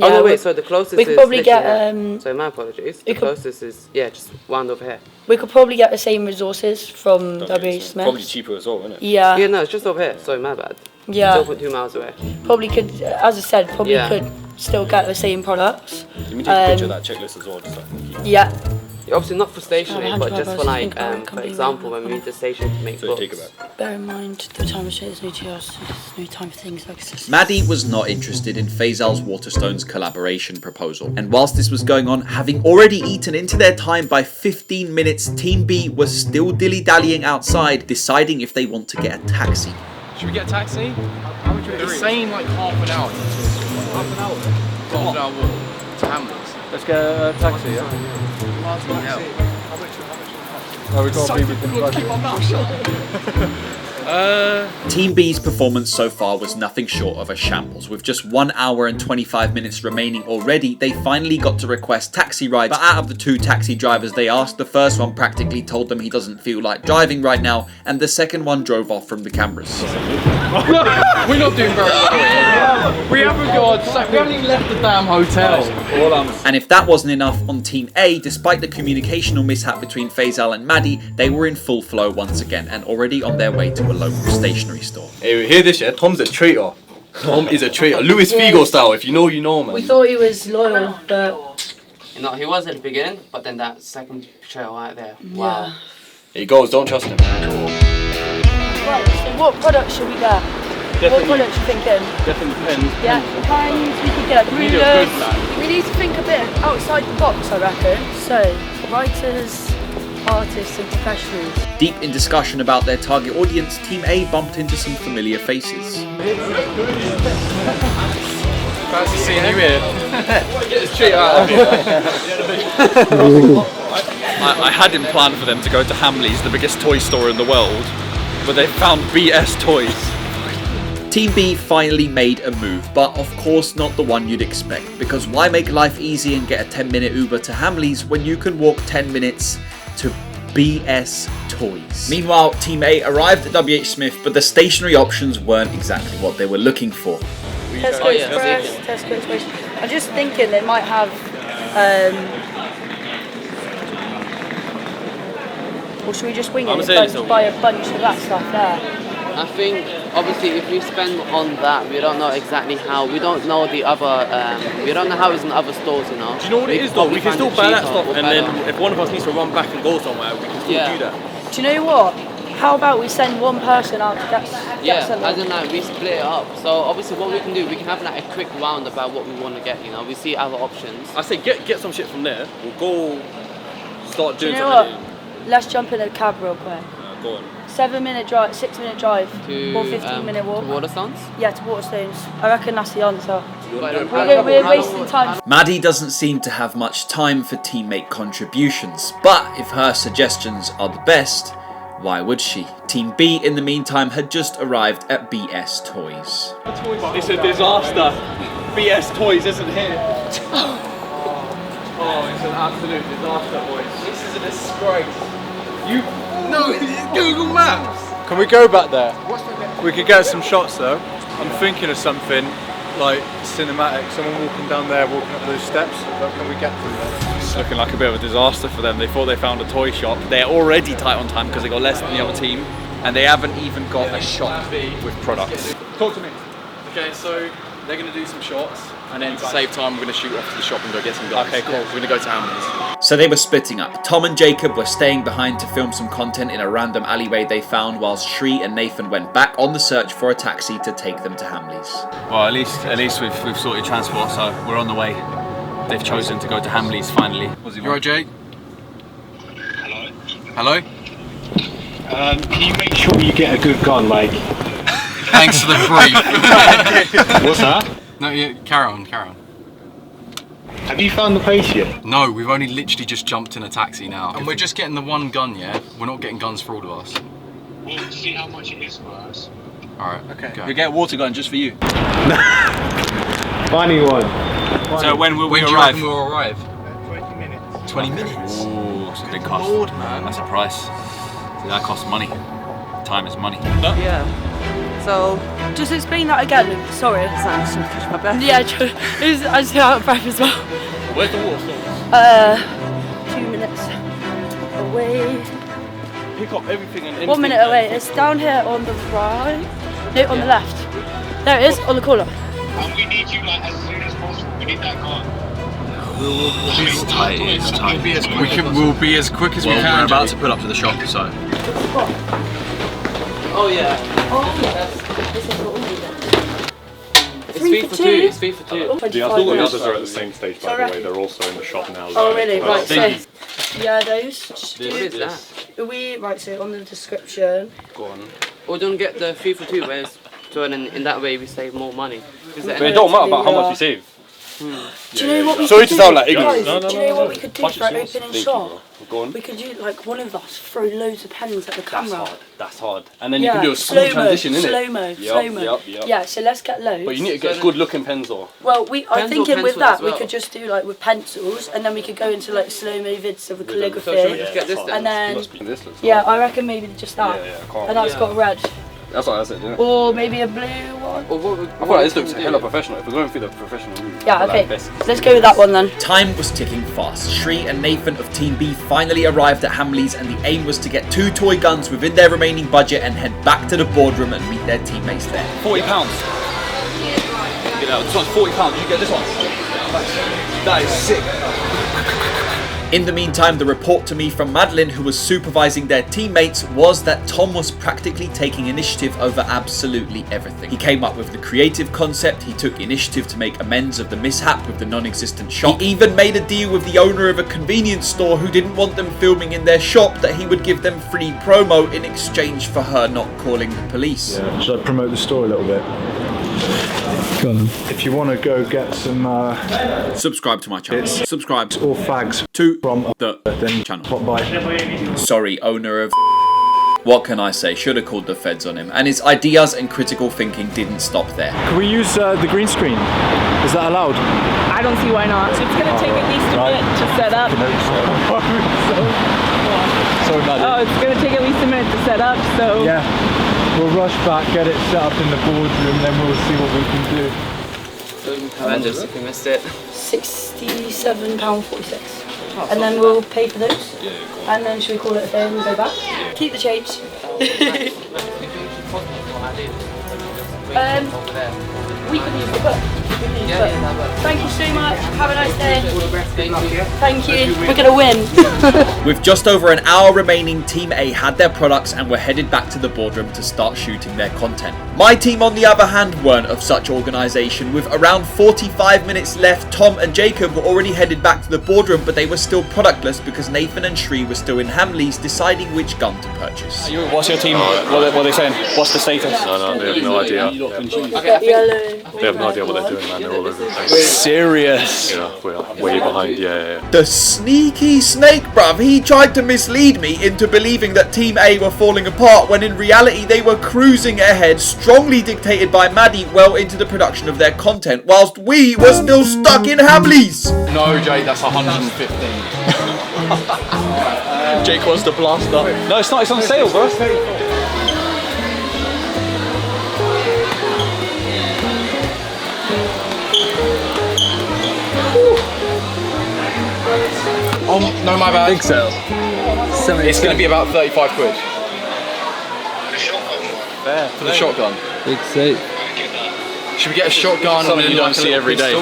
Oh no, wait. So the closest. We could probably is get. So my apologies. The closest is just round over here. We could probably get the same resources from WH Smith. Probably cheaper as well, isn't it? Yeah. Yeah, no, it's just over here. Sorry, my bad. Yeah. It's 0.2 miles away. Probably could, as I said, could still get the same products. Let me take a picture of that checklist as well, just so I can keep. Yeah. Yeah, obviously not for stationery, Oh, but just for like, think for example, when we need the station to make books. Bear in mind, the time of there's no 2 hours, there's no time for things like this. Maddie was not interested in Faisal's Waterstones collaboration proposal, and whilst this was going on, having already eaten into their time by 15 minutes, Team B was still dilly-dallying outside, deciding if they want to get a taxi. Should we get a taxi? How much are it's saying like half an hour. Half an hour? Half an hour walk to Hamleys. Let's get a taxi, yeah? Oh, we got to be within budget. Team B's performance so far was nothing short of a shambles. With just 1 hour and 25 minutes remaining already, they finally got to request taxi rides, but out of the 2 taxi drivers they asked, the first one practically told them he doesn't feel like driving right now, and the second one drove off from the cameras. We're not doing very well. We haven't even left the damn hotel. And if that wasn't enough on Team A, despite the communicational mishap between Faisal and Maddie, they were in full flow once again and already on their way to a local stationery store. Hey, we hear this, yeah? Tom's a traitor. Tom is a traitor. Louis Figo style, if you know, you know, man. We thought he was loyal, but... You know, he was at the beginning, but then that second trail right there. Wow. He goes, don't trust him. Right, so what products should we get? What products you thinking? Definitely pens. Yeah, pens we could get. need a good man. We need to think a bit outside the box, I reckon. So, writers, artists and professionals. Deep in discussion about their target audience, Team A bumped into some familiar faces. Fancy seeing you here. Get this treat out of I hadn't planned for them to go to Hamleys, the biggest toy store in the world, but they found BS toys. Team B finally made a move, but of course not the one you'd expect, because why make life easy and get a 10-minute Uber to Hamleys when you can walk 10 minutes to BS Toys? Meanwhile, Team A arrived at WH Smith, but the stationery options weren't exactly what they were looking for. Tesco Express, Tesco Express. I'm just thinking they might have, or should we just wing it and buy a bunch of that stuff there? I think, obviously, if we spend on that, we don't know exactly how. We don't know the other. We don't know how it's in other stores, you know. Do you know what it is though? We can still buy that stuff, and then if one of us needs to run back and go somewhere, we can still do that. Do you know what? How about we send one person out to get Yeah, something? as in like we split it up. So obviously what we can do, we can have like a quick round about what we want to get, you know. We see other options. I say get some shit from there. We'll go start Do you doing know what? something. Let's jump in a cab real quick. Go on. 7-minute drive, 6-minute drive, To, or 15-minute walk. To Waterstones? Yeah, to Waterstones. I reckon that's the answer. We're We're wasting time. Maddie doesn't seem to have much time for teammate contributions, but if her suggestions are the best, why would she? Team B, in the meantime, had just arrived at BS Toys. It's a disaster. BS Toys isn't here. Oh, it's an absolute disaster, boys. This is a disgrace. No, it's Google Maps. Can we go back there? We could get some shots though. I'm thinking of something like cinematic. Someone walking down there, walking up those steps. But can we get through there? It's looking like a bit of a disaster for them. They thought they found a toy shop. They're already tight on time because they got less than the other team, and they haven't even got a shop with products. Talk to me. Okay, so they're going to do some shots, and then to save time, we're going to shoot off to the shop and go get some guns. Okay, cool. We're going to go to Hamleys. So they were splitting up. Tom and Jacob were staying behind to film some content in a random alleyway they found, whilst Shri and Nathan went back on the search for a taxi to take them to Hamleys. Well, at least we've sorted transport, so we're on the way. They've chosen to go to Hamleys finally. You alright, Jake? Hello? Can you make sure you get a good gun, like? Thanks for the brief. What's that? No, yeah, carry on. Have you found the place yet? No, we've only literally just jumped in a taxi now. And we're just getting the one gun, yeah? We're not getting guns for all of us. We'll see how much it is for us. Alright, okay. We get a water gun just for you. Funny one. So when will we do you arrive? reckon we'll arrive? 20 minutes. 20 minutes? Ooh, it's a big cost. Lord, man. That's a price. See, that costs money. Time is money. Yeah. So, just explain that again. Sorry. Yeah, I just got out of breath as well. Where's the water store? 2 minutes away. Pick up everything and 1 minute away. It's down here on the right. No, on the left. There it is, on the corner. And we need you like as soon as possible. We need that gun. It's tight, it's tight. We'll be as quick as we can. We're about to pull up to the shop, so. Oh yeah. It's 3 for 2. It's 3 for 2. Yeah, I thought the others are at the same stage, by the way. They're also in the shop now. Oh really? Right, so yeah, those. What is that? Right, so on the description. Go on. Or don't get the 3 for 2, whereas so in that way we save more money. But it don't matter about how much we save. Do you know what we Sorry could to do? sound like Guys, ignorant. do you know what we could do for an opening shot? Go on. We could do like one of us throw loads of pens at the camera. That's hard. And then you can do a smooth transition, innit? Slow-mo. Yep. Yeah, so let's get loads. But you need to get good looking pens though. Well, I'm thinking with that we well. could just do like with pencils, and then we could go into like slow-mo vids of the calligraphy, So should we just get this then? and then This looks yeah, I reckon maybe just that, and that's got red, That's what I said, didn't it? or maybe a blue one. Or what I thought this looks hella professional. If we're going through the professional route. Yeah, I okay. like this. Let's go with that one then. Time was ticking fast. Shri and Nathan of Team B finally arrived at Hamleys, and the aim was to get 2 toy guns within their remaining budget and head back to the boardroom and meet their teammates there. £40. You know, this one's £40. You get this one. That is sick. In the meantime, the report to me from Madeline, who was supervising their teammates, was that Tom was practically taking initiative over absolutely everything. He came up with the creative concept, he took initiative to make amends of the mishap with the non-existent shop. He even made a deal with the owner of a convenience store who didn't want them filming in their shop that he would give them free promo in exchange for her not calling the police. Yeah. Should I promote the store a little bit? Go on. If you want to go get some subscribe to my channel. Subscribe or fags to from the channel. Pop by. Sorry, owner of. What can I say? Should have called the feds on him. And his ideas and critical thinking didn't stop there. Can we use the green screen? Is that allowed? I don't see why not. It's going to take at least a minute to set up. Sorry, Maddie. Oh, it's going to take at least a minute to set up, so... Yeah, we'll rush back, get it set up in the boardroom, then we'll see what we can do. Horrendous if we missed it. £67.46. And then we'll pay for those. And then should we call it a day and go back? Keep the change. We can use the book. quickly. Yeah, but yeah, that works. thank you so much. Have a nice day. All the best. Good luck, yeah? Thank you. We're gonna win. With just over an hour remaining, Team A had their products and were headed back to the boardroom to start shooting their content. My team, on the other hand, weren't of such organisation. With around 45 minutes left, Tom and Jacob were already headed back to the boardroom, but they were still productless because Nathan and Shree were still in Hamleys deciding which gun to purchase. What's your team? What are they saying? What's the status? No, they have no idea. They have no idea what they're doing, man. They're all over the place. Serious? Yeah, we're way behind. Yeah. The sneaky snake, bruv. He tried to mislead me into believing that Team A were falling apart when in reality they were cruising ahead, strongly dictated by Maddie, well into the production of their content, whilst we were still stuck in Hamleys. No, Jake, that's 115. Jake wants to blast up. No, it's not. It's on sale, bro. Oh, no, my bad. Big sale. It's going to be about 35 quid. For the shotgun. Big safe. Should we get a shotgun? Something you don't see every day.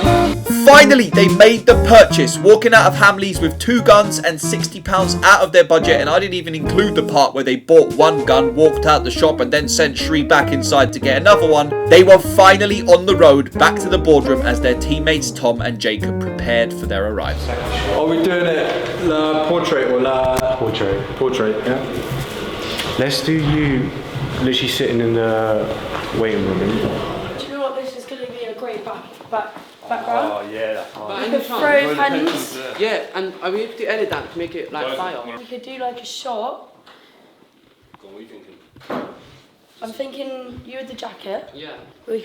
Finally, they made the purchase, walking out of Hamleys with 2 guns and £60 out of their budget, and I didn't even include the part where they bought 1 gun, walked out the shop and then sent Shree back inside to get another one. They were finally on the road back to the boardroom as their teammates Tom and Jacob prepared for their arrival. Are we doing it la portrait or la... Portrait. Portrait, yeah. Let's do you literally sitting in the waiting room. Do you know what? This is going to be a great background. Oh yeah, that's fine. We could throw pens. Yeah, and are we able to edit that to make it like fire? We could do like a shot. What are you thinking? I'm thinking you with the jacket. Yeah.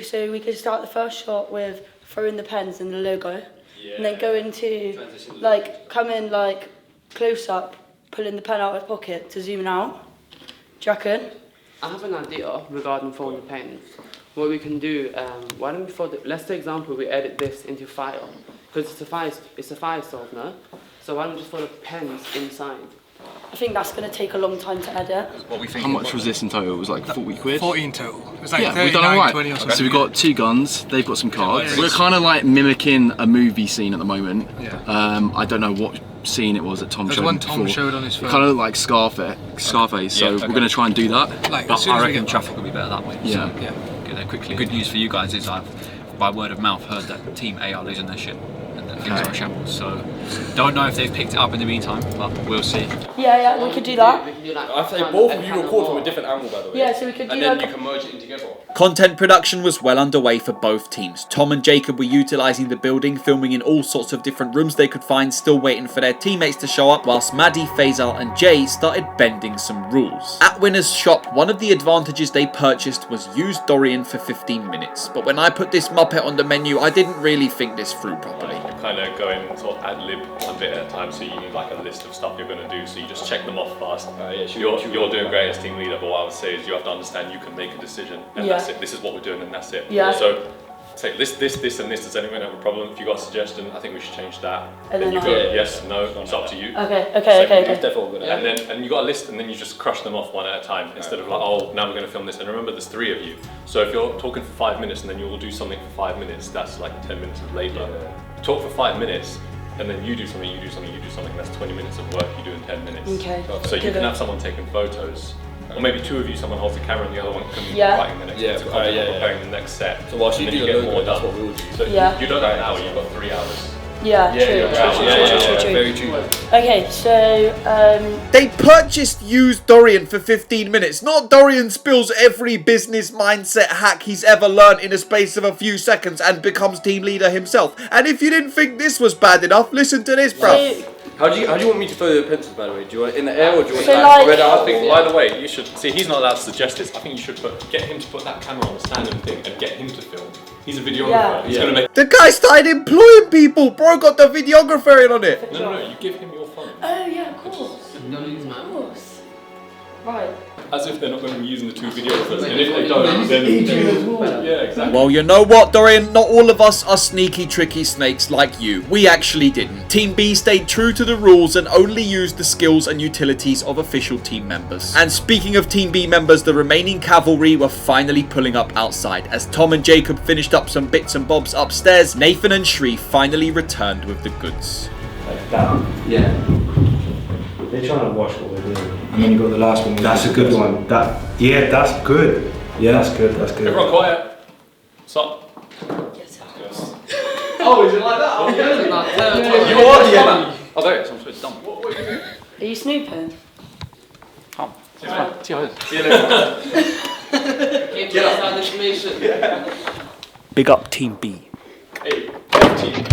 So we could start the first shot with throwing the pens and the logo. And then go into, like, come in, like, close up, pulling the pen out of his pocket to zoom out. Do you reckon? I have an idea regarding throwing the pens. What we can do, why don't we let's take example, we edit this into file. Because it's a file softener. So why don't we just throw the pens inside? I think that's going to take a long time to edit. What we think. How much was this in total? It was like 40 quid? 40 in total. It was like yeah, we've done alright. 20 or something. So we've got 2 guns, they've got some cards. Yeah. We're kind of like mimicking a movie scene at the moment. Yeah. I don't know what scene it was that Tom There's showed one before. Tom showed on his phone. Kind of look like Scarface, so we're going to try and do that. Like, But I reckon traffic will be better that way. Yeah. So, get there quickly. Good news for you guys is I've, by word of mouth, heard that Team A are losing their shit. And that things are a shambles. So, don't know if they've picked it up in the meantime, but we'll see. Yeah, we could do that. I say both of you record from a different angle, by the way. Yeah, so we could do and then like you can merge it in together. Content production was well underway for both teams. Tom and Jacob were utilising the building, filming in all sorts of different rooms they could find, still waiting for their teammates to show up, whilst Maddie, Faisal and Jay started bending some rules. At Winner's shop, one of the advantages they purchased was use Dorian for 15 minutes. But when I put this Muppet on the menu, I didn't really think this through properly. Kind of going sort of ad lib one bit at a time, so you need like a list of stuff you're going to do, so you just check them off fast. You're doing great as team leader, but what I would say is you have to understand you can make a decision, and that's it. This is what we're doing, and that's it. Yeah. So say this, and this. Does anyone have a problem? If you got a suggestion, I think we should change that. And then you then go yes, no. It's up to you. Okay. And you got a list, and then you just crush them off one at a time instead of like, oh, now we're going to film this. And remember, there's 3 of you. So if you're talking for 5 minutes, and then you all do something for 5 minutes, that's like 10 minutes of labour. Talk for 5 minutes. And then you do something, that's 20 minutes of work you do in 10 minutes. Okay. So you can have someone taking photos, or maybe 2 of you, someone holds the camera and the other one can be writing the next bit of content, preparing the next set. So whilst you do the logo, that's what we'll do. So you don't have an hour, you've got 3 hours. Yeah, true. Very true. Okay, so They purchased used Dorian for 15 minutes. Not Dorian spills every business mindset hack he's ever learned in a space of a few seconds and becomes team leader himself. And if you didn't think this was bad enough, listen to this, bro. How do you want me to throw the pencils, by the way? Do you want it in the air or do you want So it like- spread out? I think, by the way, you should see. He's not allowed to suggest this. I think you should get him to put that camera on the stand and thing, and get him to film. He's a videographer. Yeah. He's gonna make. The guy started employing people. Bro got the videographer in on it. No. You give him your phone. Oh yeah, of course. Don't use mine. Of course. Right. As if they're not going to be using the two videographers, and if they don't, then yeah, exactly. Well, you know what, Dorian? Not all of us are sneaky, tricky snakes like you. We actually didn't. Team B stayed true to the rules and only used the skills and utilities of official team members. And speaking of Team B members, the remaining cavalry were finally pulling up outside. As Tom and Jacob finished up some bits and bobs upstairs, Nathan and Shree finally returned with the goods. Like that. Yeah. They're trying to watch what we're doing. And then you got the last one. That's a good one. Yeah, that's good. Yeah, that's good. That's good. Everyone quiet. Stop. Yes. Oh, is it like that? Oh, yeah. You are the enemy. Oh, there it is. I'm so dumb. Are you snooping? Come. See how it is. See you later. Get that information. Big up Team B. Hey, team.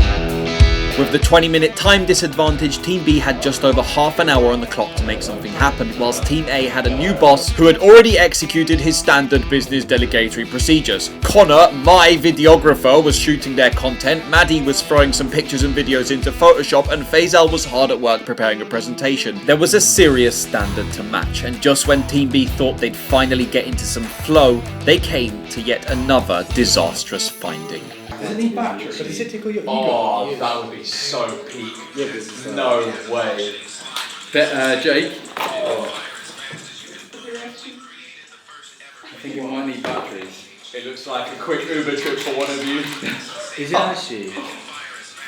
With the 20-minute time disadvantage, Team B had just over half an hour on the clock to make something happen, whilst Team A had a new boss who had already executed his standard business delegatory procedures. Connor, my videographer, was shooting their content, Maddie was throwing some pictures and videos into Photoshop, and Faisal was hard at work preparing a presentation. There was a serious standard to match, and just when Team B thought they'd finally get into some flow, they came to yet another disastrous finding. Doesn't need battery, but does it tickle your ego? Oh, that would be so peak. Yeah, this is no way. Jake. Oh. I think it might need batteries. It looks like a quick Uber trip for one of you. Is it actually?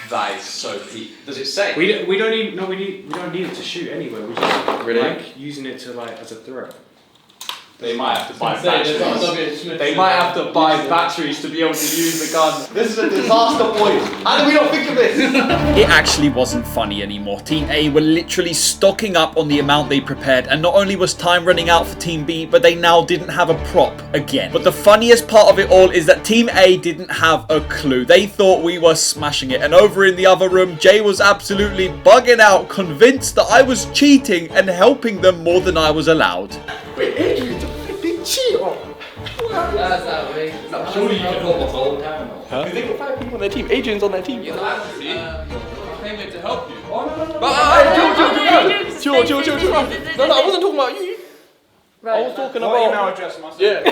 That is so peak. Does it say? We don't need it to shoot anyway. We're just like using it to like as a throw. They might have to buy batteries. They might have to buy batteries to be able to use the gun. This is a disaster, boys. How did we not think of this? It actually wasn't funny anymore. Team A were literally stocking up on the amount they prepared, and not only was time running out for Team B, but they now didn't have a prop again. But the funniest part of it all is that Team A didn't have a clue. They thought we were smashing it, and over in the other room, Jay was absolutely bugging out, convinced that I was cheating and helping them more than I was allowed. Wait, Adrian's a flipping cheater! That's outrageous. No, surely you can hold the whole time. Huh? They got 5 people on their team. Adrian's on their team. I came here to help you. Chill. No, I wasn't talking about you. Right. I was talking about email address myself. Yeah.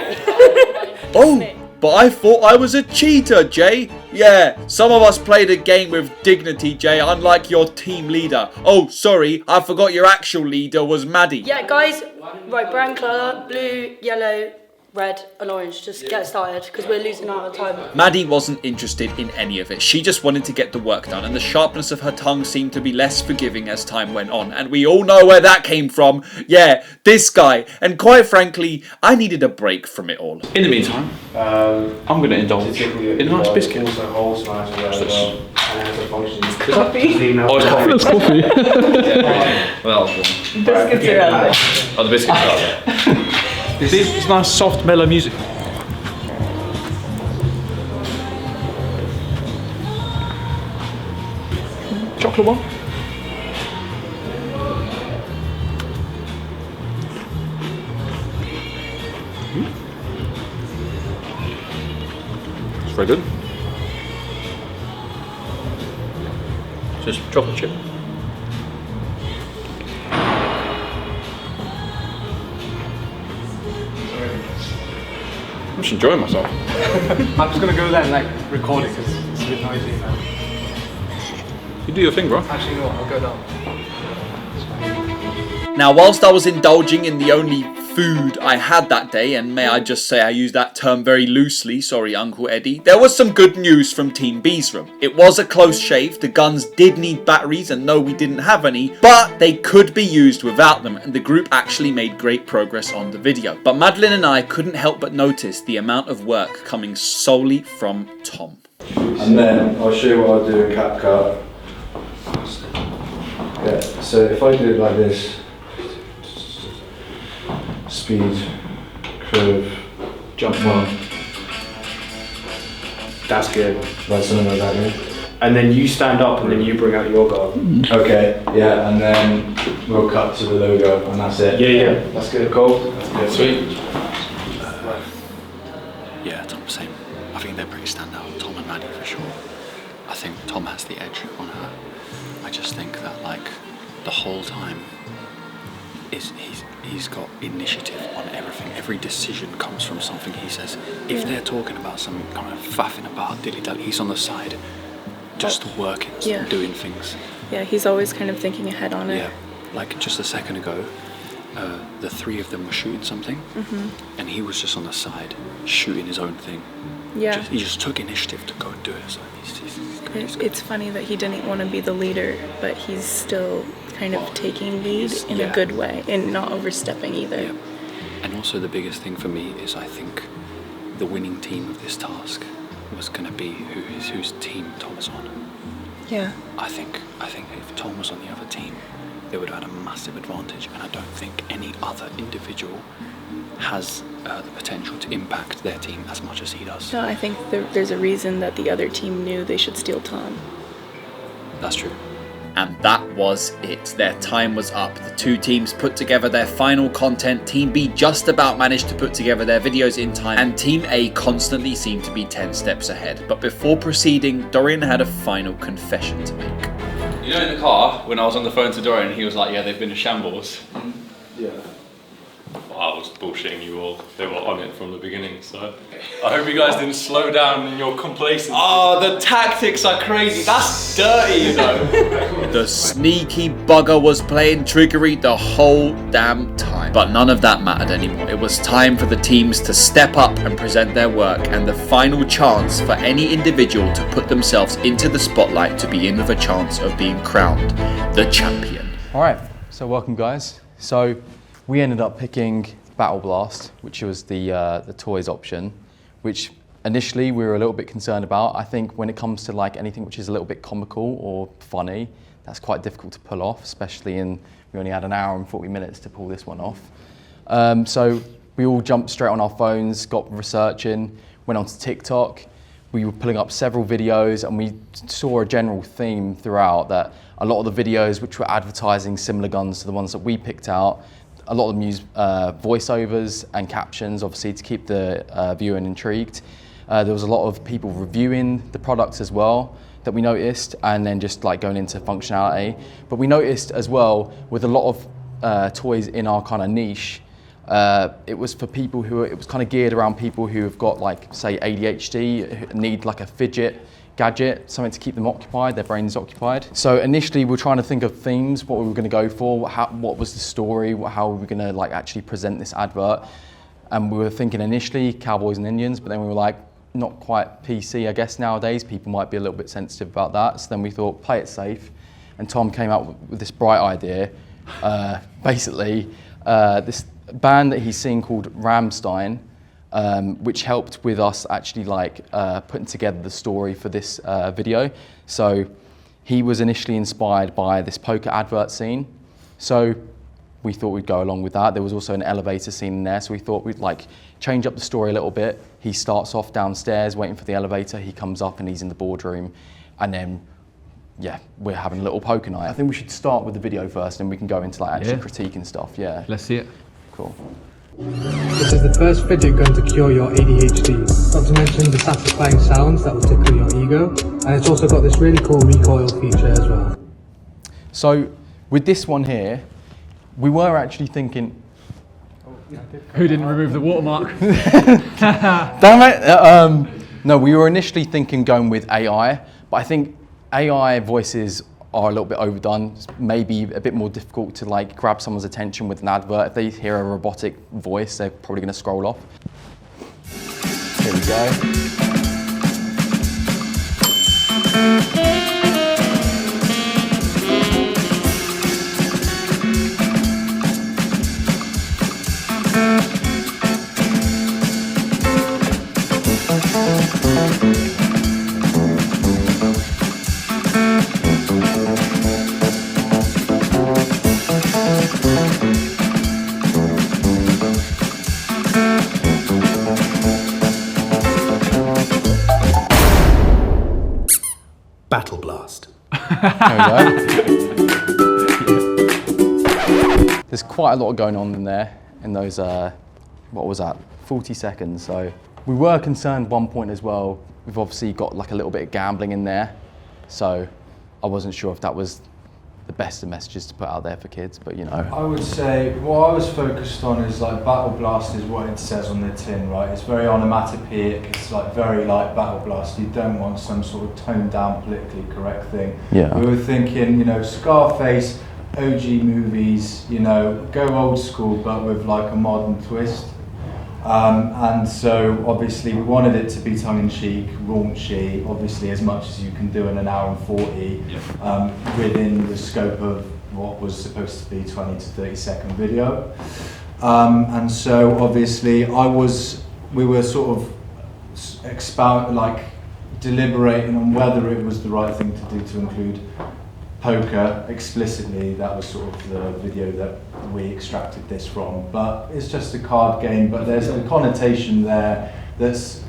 Oh, but I thought I was a cheater, Jay. Yeah, some of us played a game with dignity, Jay, unlike your team leader. Oh, sorry, I forgot your actual leader was Maddie. Yeah, guys. Right, brown colour, blue, yellow, red and orange. Just get started because we're losing out of time. Maddie wasn't interested in any of it. She just wanted to get the work done, and the sharpness of her tongue seemed to be less forgiving as time went on. And we all know where that came from. Yeah, this guy. And quite frankly, I needed a break from it all. In the meantime, I'm going to indulge in a nice biscuit. Also smash Coffee? Oh, it's coffee. It's coffee. Well, Biscuits are out there. oh, the biscuits are out there. It's nice, soft, mellow music. Chocolate one? It's very good. Just chocolate chip. I'm just enjoying myself. I'm just gonna go there and like record it because it's a bit noisy now. You do your thing, bro. Actually, no, I'll go down. Now, whilst I was indulging in the only food I had that day, and may I just say I use that term very loosely, sorry Uncle Eddie, there was some good news from Team B's room. It was a close shave, the guns did need batteries, and no, we didn't have any, but they could be used without them, and the group actually made great progress on the video. But Madeline and I couldn't help but notice the amount of work coming solely from Tom. And then I'll show you what I'll do in CapCut. Yeah, so if I do it like this, speed, curve, jump one. That's good. That's something like that, yeah? And then you stand up and then you bring out your gun. Okay, yeah, and then we'll cut to the logo and that's it. Yeah, that's good. Cool. That's good. Sweet. Yeah, Tom, same. I think they're pretty standout, Tom and Maddie for sure. I think Tom has the edge on her. I just think that, like, the whole time is he's got initiative on everything. Every decision comes from something he says. If they're talking about something, kind of faffing about, dilly-dally, he's on the side, just working, doing things. Yeah, he's always kind of thinking ahead on it. Yeah, like just a second ago, the three of them were shooting something, and he was just on the side, shooting his own thing. Yeah. He just took initiative to go and do it, so It's funny that he didn't want to be the leader, but he's still kind of taking lead in a good way and not overstepping either. Yeah. And also the biggest thing for me is I think the winning team of this task was going to be whose team Tom is on. Yeah. I think if Tom was on the other team, they would have had a massive advantage, and I don't think any other individual has the potential to impact their team as much as he does. No, I think there's a reason that the other team knew they should steal Tom. That's true. And that was it. Their time was up. The two teams put together their final content. Team B just about managed to put together their videos in time, and Team A constantly seemed to be 10 steps ahead. But before proceeding, Dorian had a final confession to make. You know, in the car, when I was on the phone to Dorian, he was like, yeah, they've been to shambles. Yeah. Well, I was bullshitting you all. They were on it from the beginning, so I hope you guys didn't slow down in your complacency. Oh, the tactics are crazy. That's dirty, you know. The sneaky bugger was playing trickery the whole damn time. But none of that mattered anymore. It was time for the teams to step up and present their work, and the final chance for any individual to put themselves into the spotlight to be in with a chance of being crowned the champion. Alright, so welcome guys. So we ended up picking Battle Blast, which was the toys option, which initially we were a little bit concerned about. I think when it comes to like anything which is a little bit comical or funny, that's quite difficult to pull off, especially we only had an hour and 40 minutes to pull this one off. So we all jumped straight on our phones, got researching, went onto TikTok. We were pulling up several videos, and we saw a general theme throughout that a lot of the videos which were advertising similar guns to the ones that we picked out, a lot of them used voiceovers and captions, obviously, to keep the viewer intrigued. There was a lot of people reviewing the products as well that we noticed, and then just like going into functionality. But we noticed as well, with a lot of toys in our kind of niche, it was for people it was kind of geared around people who have got like, say, ADHD, who need like a fidget gadget, something to keep them occupied, their brains occupied. So initially we're trying to think of themes, what we were going to go for, what was the story, how were we going to like actually present this advert. And we were thinking initially Cowboys and Indians, but then we were like, not quite PC, I guess nowadays, people might be a little bit sensitive about that. So then we thought, play it safe. And Tom came out with this bright idea. Basically, this band that he's seen called Rammstein, which helped with us actually like putting together the story for this video. So he was initially inspired by this poker advert scene. So we thought we'd go along with that. There was also an elevator scene in there, so we thought we'd like change up the story a little bit. He starts off downstairs waiting for the elevator, he comes up and he's in the boardroom, and then yeah, we're having a little poker night. I think we should start with the video first, and we can go into like actually critiquing stuff. Yeah. Let's see it. Cool. This is the first fidget going to cure your ADHD. Not to mention the satisfying sounds that will tickle your ego, and it's also got this really cool recoil feature as well. So with this one here, we were actually thinking. Who didn't remove the watermark? Damn it! No, we were initially thinking going with AI, but I think AI voices are a little bit overdone. It's maybe a bit more difficult to like grab someone's attention with an advert. If they hear a robotic voice, they're probably going to scroll off. Here we go. Battle Blast. There we go. There's quite a lot going on in there, in those, what was that, 40 seconds. So we were concerned one point as well. We've obviously got like a little bit of gambling in there. So I wasn't sure if that was the best of messages to put out there for kids, but you know. I would say what I was focused on is like Battle Blast is what it says on the tin, right? It's very onomatopoeic, it's like very like Battle Blast. You don't want some sort of toned down politically correct thing. Yeah. We were thinking, you know, Scarface, OG movies, you know, go old school but with like a modern twist. And so obviously we wanted it to be tongue-in-cheek, raunchy, obviously as much as you can do in an hour and 40, within the scope of what was supposed to be 20 to 30 second video. And so obviously we were sort of deliberating on whether it was the right thing to do to include poker explicitly. That was sort of the video that we extracted this from, but it's just a card game, but there's a connotation there that's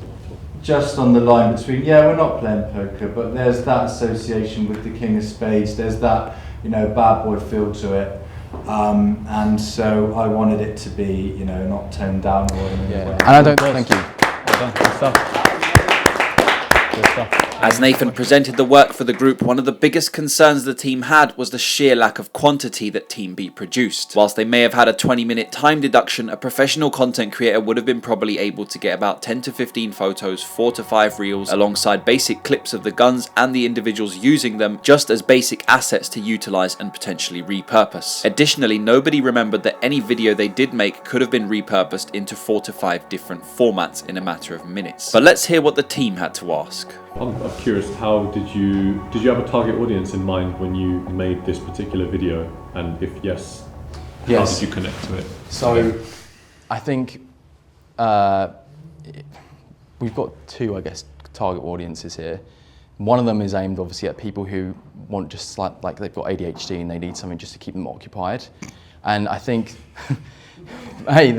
just on the line between, yeah, we're not playing poker, but there's that association with the King of Spades, there's that, you know, bad boy feel to it. And so I wanted it to be, you know, not toned down or anything. Yeah, and I don't, thank you. Well done, good stuff. Good stuff. As Nathan presented the work for the group, one of the biggest concerns the team had was the sheer lack of quantity that Team B produced. Whilst they may have had a 20-minute time deduction, a professional content creator would have been probably able to get about 10 to 15 photos, 4 to 5 reels, alongside basic clips of the guns and the individuals using them, just as basic assets to utilise and potentially repurpose. Additionally, nobody remembered that any video they did make could have been repurposed into 4 to 5 different formats in a matter of minutes. But let's hear what the team had to ask. I'm curious, how did you have a target audience in mind when you made this particular video, and if yes, how did you connect to it? So I think we've got two, I guess, target audiences here. One of them is aimed obviously at people who want just like they've got ADHD and they need something just to keep them occupied. And I think, hey,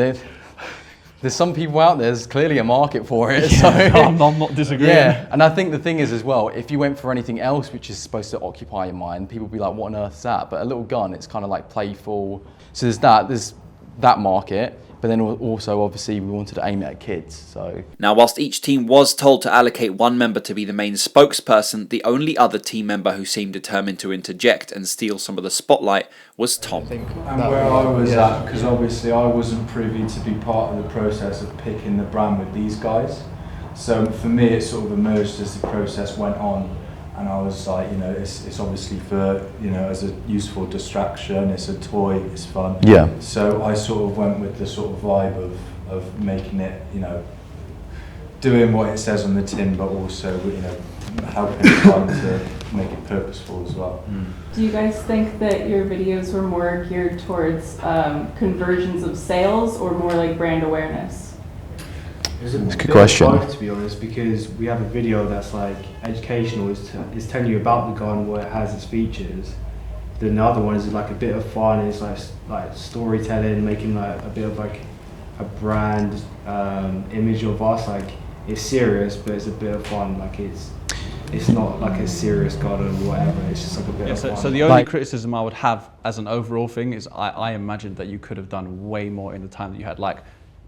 there's some people out there's clearly a market for it. Yeah, so I'm not disagreeing. Yeah, and I think the thing is as well, if you went for anything else which is supposed to occupy your mind, people would be like, what on earth is that? But a little gun, it's kind of like playful. So there's that market. But then also, obviously, we wanted to aim it at kids, so... Now, whilst each team was told to allocate one member to be the main spokesperson, the only other team member who seemed determined to interject and steal some of the spotlight was Tom. And where I was at, because obviously I wasn't privy to be part of the process of picking the brand with these guys. So for me, it sort of emerged as the process went on. And I was like, you know, it's obviously for, you know, as a useful distraction, it's a toy, it's fun. Yeah. So I sort of went with the sort of vibe of making it, you know, doing what it says on the tin, but also, you know, helping fun to make it purposeful as well. Do you guys think that your videos were more geared towards conversions of sales or more like brand awareness? It's a good question. Both, to be honest, because we have a video that's like educational, is telling you about the gun, what it has, its features. Then the other one is like a bit of fun. It's like storytelling, making like a bit of like a brand image of us. Like it's serious, but it's a bit of fun. Like it's not like a serious gun or whatever. It's just like a bit of fun. So the only criticism I would have as an overall thing is I imagined that you could have done way more in the time that you had. Like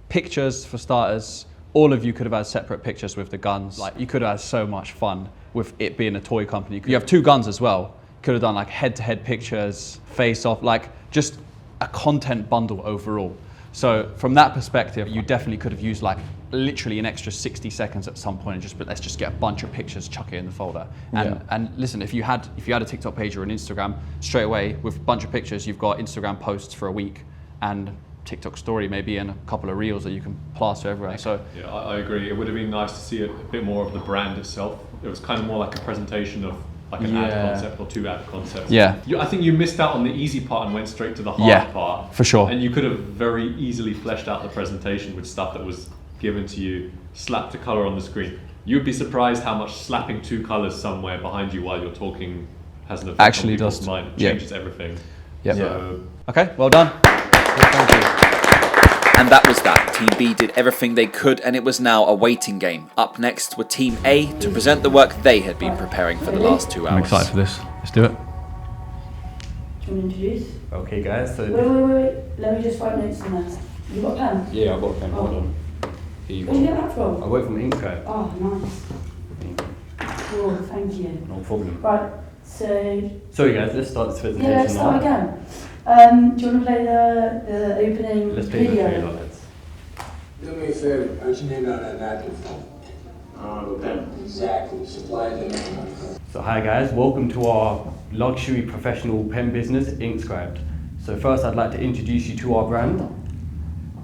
pictures for starters. All of you could have had separate pictures with the guns. Like you could have had so much fun with it being a toy company. You have two guns as well. Could have done like head-to-head pictures, face-off, like just a content bundle overall. So from that perspective, you definitely could have used like literally an extra 60 seconds at some point and just, but let's just get a bunch of pictures, chuck it in the folder. And listen, if you had a TikTok page or an Instagram, straight away with a bunch of pictures, you've got Instagram posts for a week and TikTok story maybe and a couple of reels that you can plaster everywhere. So yeah, I agree. It would have been nice to see a bit more of the brand itself. It was kind of more like a presentation of like an ad concept or two ad concepts. Yeah. I think you missed out on the easy part and went straight to the hard part. For sure. And you could have very easily fleshed out the presentation with stuff that was given to you, slapped a color on the screen. You'd be surprised how much slapping two colors somewhere behind you while you're talking has an effect actually on people's does mind. It changes everything. Yeah. So, okay, well done. thank you. And that was that. Team B did everything they could and it was now a waiting game. Up next were Team A to present the work they had been preparing for the last 2 hours. I'm excited for this. Let's do it. Do you want to introduce? Okay guys, so... Wait. Let me just write notes on this. You got a pen? Yeah, I've got a pen, hold on. Here you go. Where did you get that from? I work from Inkscape. Oh, nice. Cool, thank you. No problem. Right, Sorry guys, let's start this presentation Yeah, let's start now. again. Do you want to play the opening Let's play the video? trailer, let's. Do me a favor, what's your name on that napkin phone? The pen. Exactly, supply the name. So hi guys, welcome to our luxury professional pen business, Inkscribed. So first I'd like to introduce you to our brand.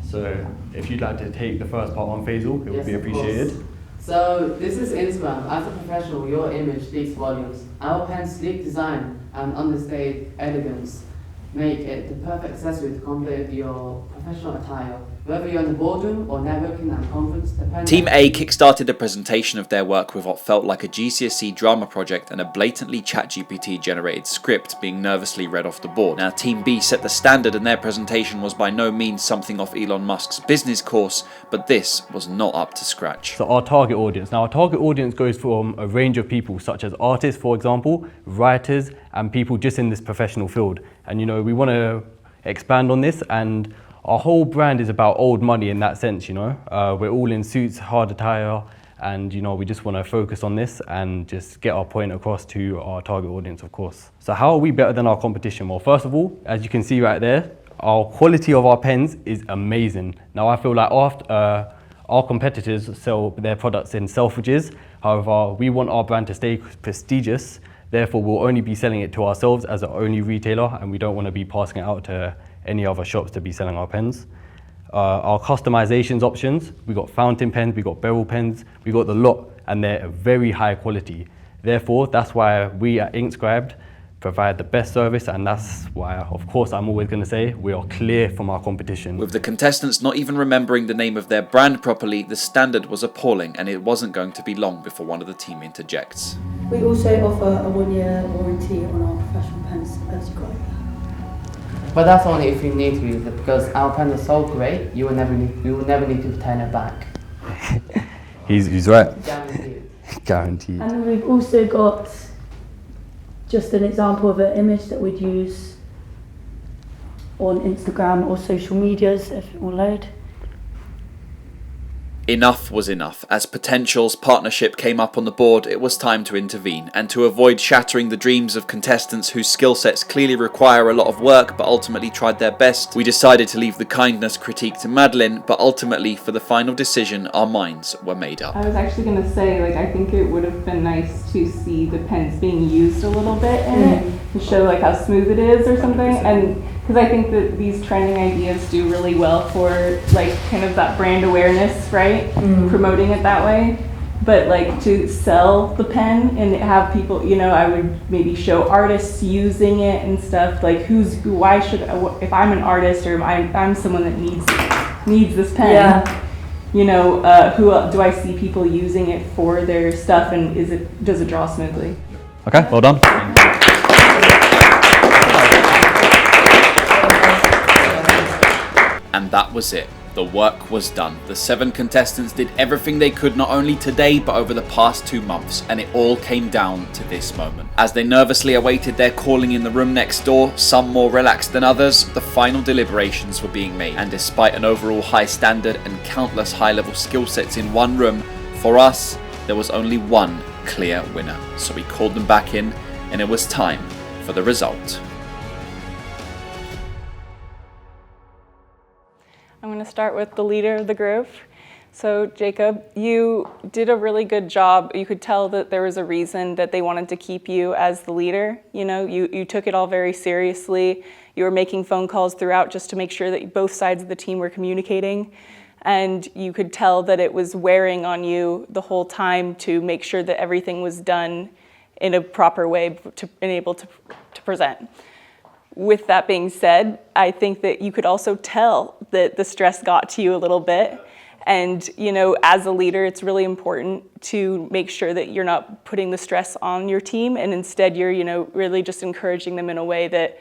So if you'd like to take the first part on Faisal, it would be appreciated. So this is Instagram. As a professional, your image speaks volumes. Our pen's sleek design and understated elegance make it the perfect accessory to complement your professional attire. Whether you're in the boardroom or networking at a conference, the pen... Team A kickstarted a presentation of their work with what felt like a GCSE drama project and a blatantly ChatGPT generated script being nervously read off the board. Now Team B set the standard and their presentation was by no means something off Elon Musk's business course, but this was not up to scratch. So our target audience. Now our target audience goes from a range of people such as artists, for example, writers, and people just in this professional field. And you know, we want to expand on this, and our whole brand is about old money in that sense, you know. We're all in suits, hard attire, and you know, we just want to focus on this and just get our point across to our target audience, of course. So how are we better than our competition? Well, first of all, as you can see right there, our quality of our pens is amazing. Now I feel like our competitors sell their products in Selfridges. However, we want our brand to stay prestigious. Therefore, we'll only be selling it to ourselves as our only retailer, and we don't want to be passing it out to any other shops to be selling our pens. Our customizations options, we got fountain pens, we got beryl pens, we got the lot, and they're very high quality. Therefore, that's why we at Inkscribed provide the best service, and that's why, of course, I'm always going to say we are clear from our competition. With the contestants not even remembering the name of their brand properly, the standard was appalling, and it wasn't going to be long before one of the team interjects. We also offer a 1-year warranty on our professional pens, as you got. But that's only if you need to use it, because our pen is so great, you will never need to return it back. He's right. Guaranteed. Guaranteed. And we've also got just an example of an image that we'd use on Instagram or social medias, if it will load. Enough was enough. As Potential's partnership came up on the board, it was time to intervene, and to avoid shattering the dreams of contestants whose skill sets clearly require a lot of work but ultimately tried their best, we decided to leave the kindness critique to Madeline, but ultimately for the final decision our minds were made up. I was actually going to say, like, I think it would have been nice to see the pens being used a little bit in it to show like how smooth it is or something, and because I think that these trending ideas do really well for like kind of that brand awareness, right? Promoting it that way. But like to sell the pen and have people, you know, I would maybe show artists using it and stuff. Like why should, if I'm an artist or I'm someone that needs this pen, you know, who do I see people using it for their stuff, and does it draw smoothly? Okay, well done. And that was it. The work was done. The 7 contestants did everything they could not only today but over the past 2 months, and it all came down to this moment. As they nervously awaited their calling in the room next door, some more relaxed than others, the final deliberations were being made. And despite an overall high standard and countless high-level skill sets in one room, for us, there was only one clear winner. So we called them back in, and it was time for the result. I'm going to start with the leader of the group. So Jacob, you did a really good job. You could tell that there was a reason that they wanted to keep you as the leader. You know, you took it all very seriously. You were making phone calls throughout just to make sure that both sides of the team were communicating. And you could tell that it was wearing on you the whole time to make sure that everything was done in a proper way to enable to present. With that being said, I think that you could also tell that the stress got to you a little bit. And, you know, as a leader, it's really important to make sure that you're not putting the stress on your team, and instead you're, you know, really just encouraging them in a way that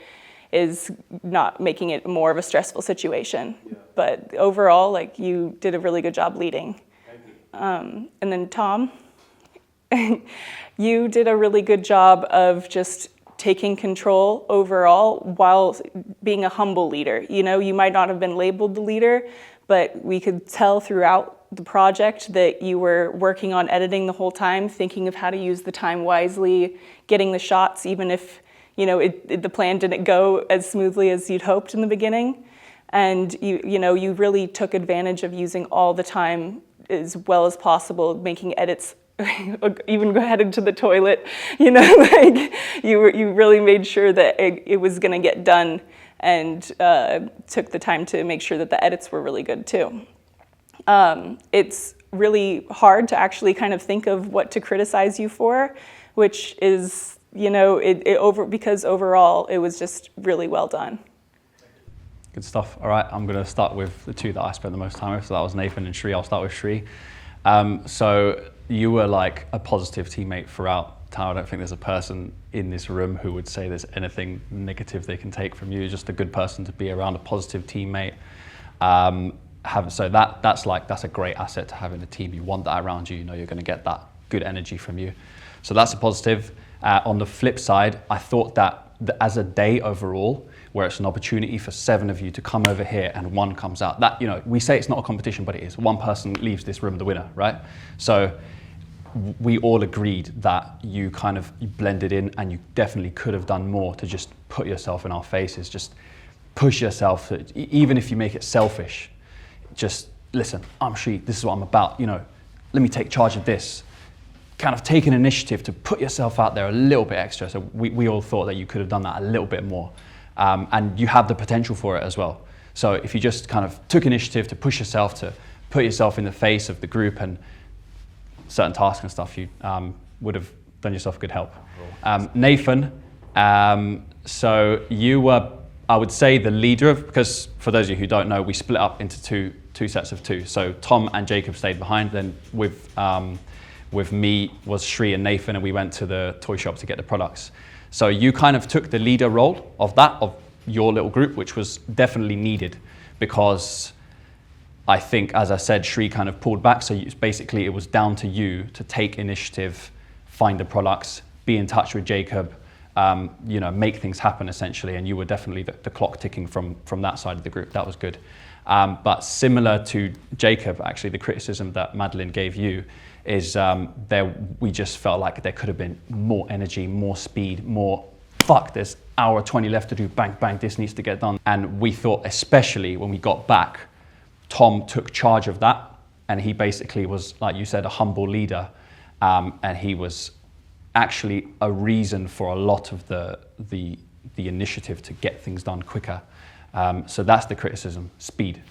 is not making it more of a stressful situation. Yeah. But overall, like, you did a really good job leading. And then Tom, you did a really good job of just taking control overall while being a humble leader. You know, you might not have been labeled the leader, but we could tell throughout the project, that you were working on editing the whole time, thinking of how to use the time wisely, getting the shots, even if the plan didn't go as smoothly as you'd hoped in the beginning. And you really took advantage of using all the time as well as possible, making edits, even headed to the toilet, like you really made sure that it was gonna get done, and took the time to make sure that the edits were really good too. It's really hard to actually kind of think of what to criticize you for, which is, because overall it was just really well done. Good stuff. All right, I'm going to start with the two that I spent the most time with. So that was Nathan and Shri. I'll start with Shri. So you were like a positive teammate throughout. I don't think there's a person in this room who would say there's anything negative they can take from you. Just a good person to be around, a positive teammate. So that's a great asset to have in a team. You want that around you. You know you're going to get that good energy from you. So that's a positive. On the flip side, I thought that as a day overall, where it's an opportunity for 7 of you to come over here and 1 comes out. That, we say it's not a competition, but it is. 1 person leaves this room the winner, right? So we all agreed that you kind of blended in, and you definitely could have done more to just put yourself in our faces, just push yourself, even if you make it selfish. Just listen, I'm Shri, this is what I'm about, let me take charge of this. Kind of take an initiative to put yourself out there a little bit extra. So we all thought that you could have done that a little bit more. And you have the potential for it as well. So if you just kind of took initiative to push yourself, to put yourself in the face of the group and certain tasks and stuff, you would have done yourself good help. Nathan, so you were, I would say, the leader of, because for those of you who don't know, we split up into two sets of 2. So Tom and Jacob stayed behind, then with me was Shri and Nathan, and we went to the toy shop to get the products. So you kind of took the leader role of your little group, which was definitely needed, because I think, as I said, Shri kind of pulled back. So basically it was down to you to take initiative, find the products, be in touch with Jacob, make things happen essentially. And you were definitely the clock ticking from that side of the group. That was good. But similar to Jacob, actually, the criticism that Madeline gave you is we just felt like there could have been more energy, more speed, more, there's hour 20 left to do, bang, bang, this needs to get done. And we thought, especially when we got back, Tom took charge of that, and he basically was, like you said, a humble leader, and he was actually a reason for a lot of the initiative to get things done quicker. So that's the criticism, speed.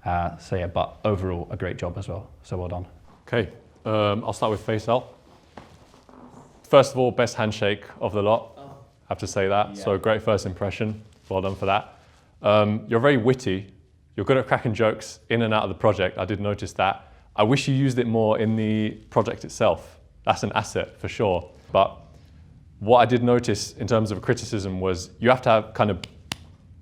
But overall, a great job as well. So well done. Okay, I'll start with Faisal. First of all, best handshake of the lot. I have to say that. Yeah. So great first impression. Well done for that. You're very witty. You're good at cracking jokes in and out of the project. I did notice that. I wish you used it more in the project itself. That's an asset for sure. But what I did notice in terms of criticism was you have to kind of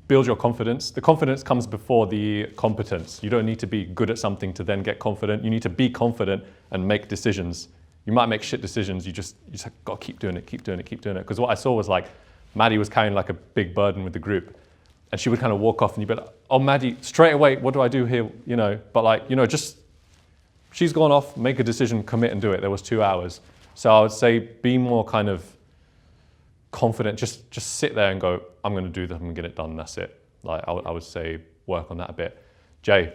build your confidence. The confidence comes before the competence. You don't need to be good at something to then get confident. You need to be confident and make decisions. You might make shit decisions. You just got to keep doing it, keep doing it, keep doing it. Because what I saw was like, Maddie was carrying like a big burden with the group, and she would kind of walk off, and you'd be like, "Oh, Maddie, straight away, what do I do here?" But just she's gone off, make a decision, commit, and do it. There was 2 hours, so I would say be more kind of confident. Just sit there and go, "I'm going to do this. I'm going to get it done." That's it. Like I would say, work on that a bit. Jay.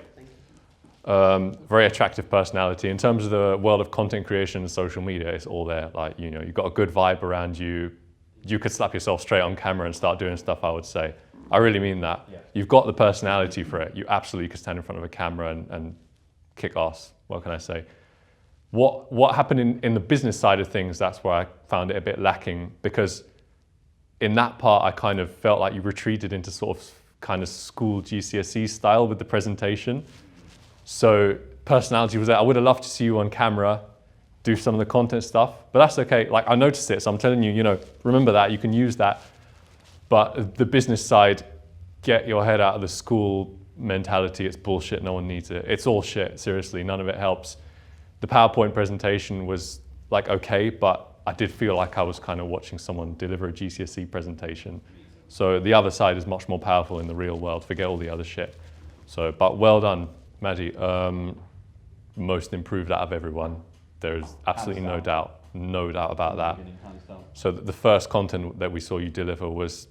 Very attractive personality. In terms of the world of content creation and social media, it's all there. Like, you've got a good vibe around you. You could slap yourself straight on camera and start doing stuff, I would say. I really mean that. Yeah. You've got the personality for it. You absolutely could stand in front of a camera and kick ass. What can I say? What happened in the business side of things, that's where I found it a bit lacking, because in that part, I kind of felt like you retreated into sort of kind of school GCSE style with the presentation. So personality was there. I would have loved to see you on camera, do some of the content stuff, but that's okay. Like, I noticed it, so I'm telling you, remember that, you can use that. But the business side, get your head out of the school mentality. It's bullshit, no one needs it. It's all shit, seriously, none of it helps. The PowerPoint presentation was like okay, but I did feel like I was kind of watching someone deliver a GCSE presentation. So the other side is much more powerful in the real world, forget all the other shit. So, but well done, Maddie. most improved out of everyone. There's absolutely no doubt about that. So the first content that we saw you deliver was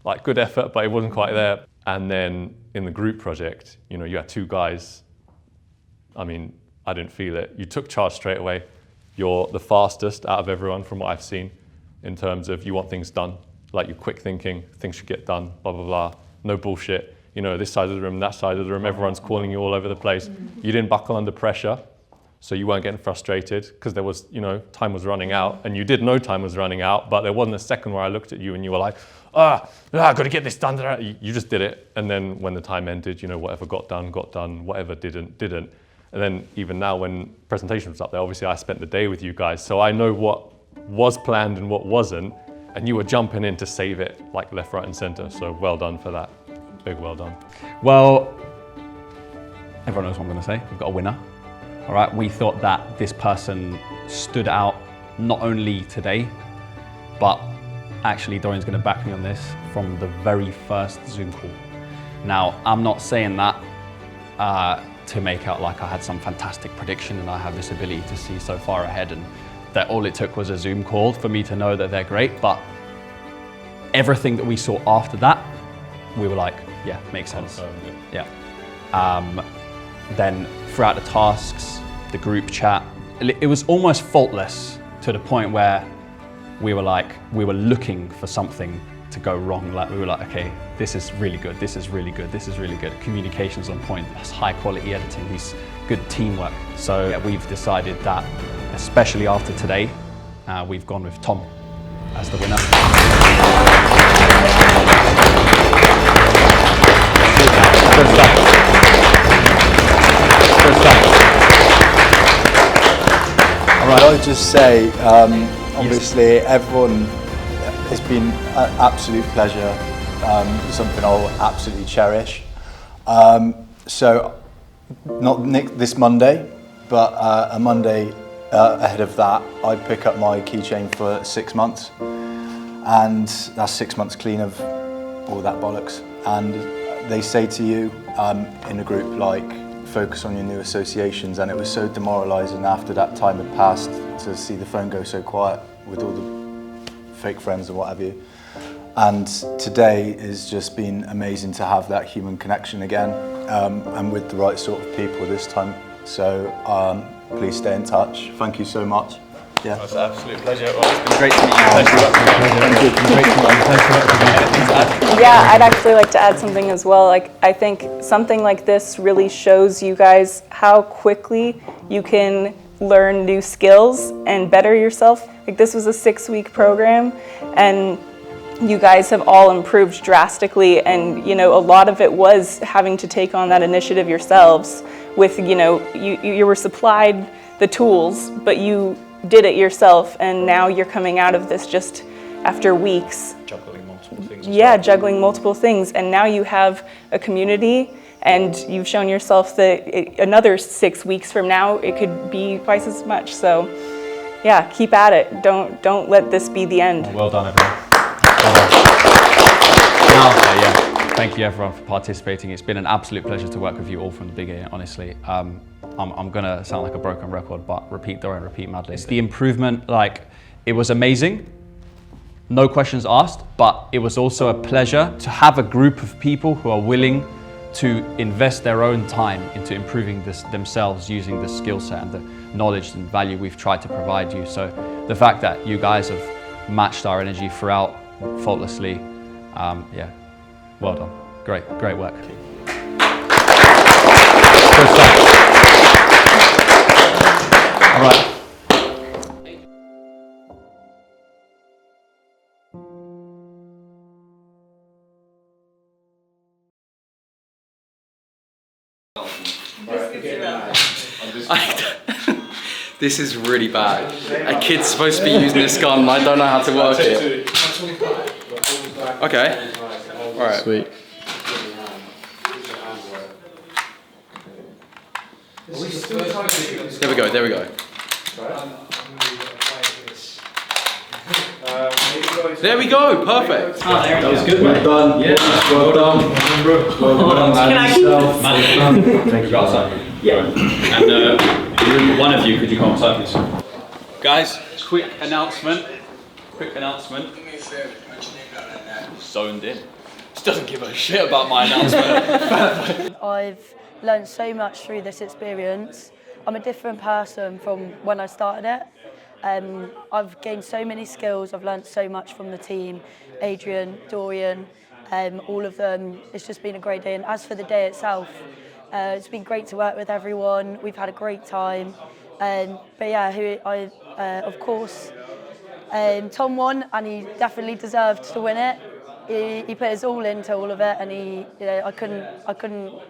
like good effort, but it wasn't quite there. And then in the group project, you know, you had two guys. I mean, I didn't feel it. You took charge straight away. You're the fastest out of everyone from what I've seen in terms of you want things done, like you're quick thinking, things should get done, blah, blah, blah. No bullshit. You know, this side of the room, that side of the room, everyone's calling you all over the place. You didn't buckle under pressure, so you weren't getting frustrated because there was, you know, time was running out, and you did know time was running out, but there wasn't a second where I looked at you and you were like, I've got to get this done. You just did it. And then when the time ended, you know, whatever got done, whatever didn't. And then even now when presentation was up there, obviously I spent the day with you guys, so I know what was planned and what wasn't, and you were jumping in to save it like left, right and center. So well done for that. Big well done. Well, everyone knows what I'm going to say. We've got a winner. All right, we thought that this person stood out not only today, but actually Dorian's going to back me on this from the very first Zoom call. Now, I'm not saying that to make out like I had some fantastic prediction and I have this ability to see so far ahead and that all it took was a Zoom call for me to know that they're great, but everything that we saw after that, we were like, yeah, makes sense. Yeah. Then throughout the tasks, the group chat, it was almost faultless to the point where we were looking for something to go wrong. Like we were like, okay, this is really good, this is really good, this is really good. Communication's on point, that's high quality editing, these good teamwork. So yeah, we've decided that, especially after today, we've gone with Tom as the winner. All right, I'll just say, obviously everyone, it's been an absolute pleasure, something I'll absolutely cherish. So, not this Monday, but a Monday ahead of that, I pick up my keychain for 6 months, and that's 6 months clean of all that bollocks. And they say to you in a group, like, focus on your new associations, and it was so demoralising after that time had passed to see the phone go so quiet with all the fake friends and what have you. And today has just been amazing to have that human connection again, and with the right sort of people this time. So please stay in touch. Thank you so much. Yeah. It's an absolute pleasure. Well, it's been great to meet you. Thank you. Yeah, I'd actually like to add something as well. Like, I think something like this really shows you guys how quickly you can learn new skills and better yourself. Like, this was a 6-week program, and you guys have all improved drastically, and you know, a lot of it was having to take on that initiative yourselves with, you know, you were supplied the tools, but you did it yourself, and now you're coming out of this just after weeks. Juggling multiple things. Yeah, juggling multiple things, and now you have a community, and you've shown yourself that another 6 weeks from now it could be twice as much. So yeah, keep at it. Don't let this be the end. Well done, everyone. Well done. Yeah, thank you everyone for participating. It's been an absolute pleasure to work with you all from the beginning, honestly. I'm gonna sound like a broken record, but repeat Dorian, repeat madly. It's the improvement, like, it was amazing, no questions asked, but it was also a pleasure to have a group of people who are willing to invest their own time into improving this themselves using the skill set and the knowledge and value we've tried to provide you. So the fact that you guys have matched our energy throughout faultlessly, yeah, well done. Great work. Good stuff. All right. This is really bad. A kid's supposed to be using this gun and I don't know how to work it. Okay. Alright. Sweet. There we go. There we go, perfect. That was good, man. Well done. Yeah, well done. Well done. Thank you. Yeah. And one of you, could you come outside, please? Guys, quick announcement. Zoned in. Just doesn't give a shit about my announcement. I've learned so much through this experience. I'm a different person from when I started it. I've gained so many skills, I've learned so much from the team, Adrian, Dorian, all of them. It's just been a great day. And as for the day itself, it's been great to work with everyone. We've had a great time. But yeah, of course, Tom won, and he definitely deserved to win it. He put his all into all of it, and I couldn't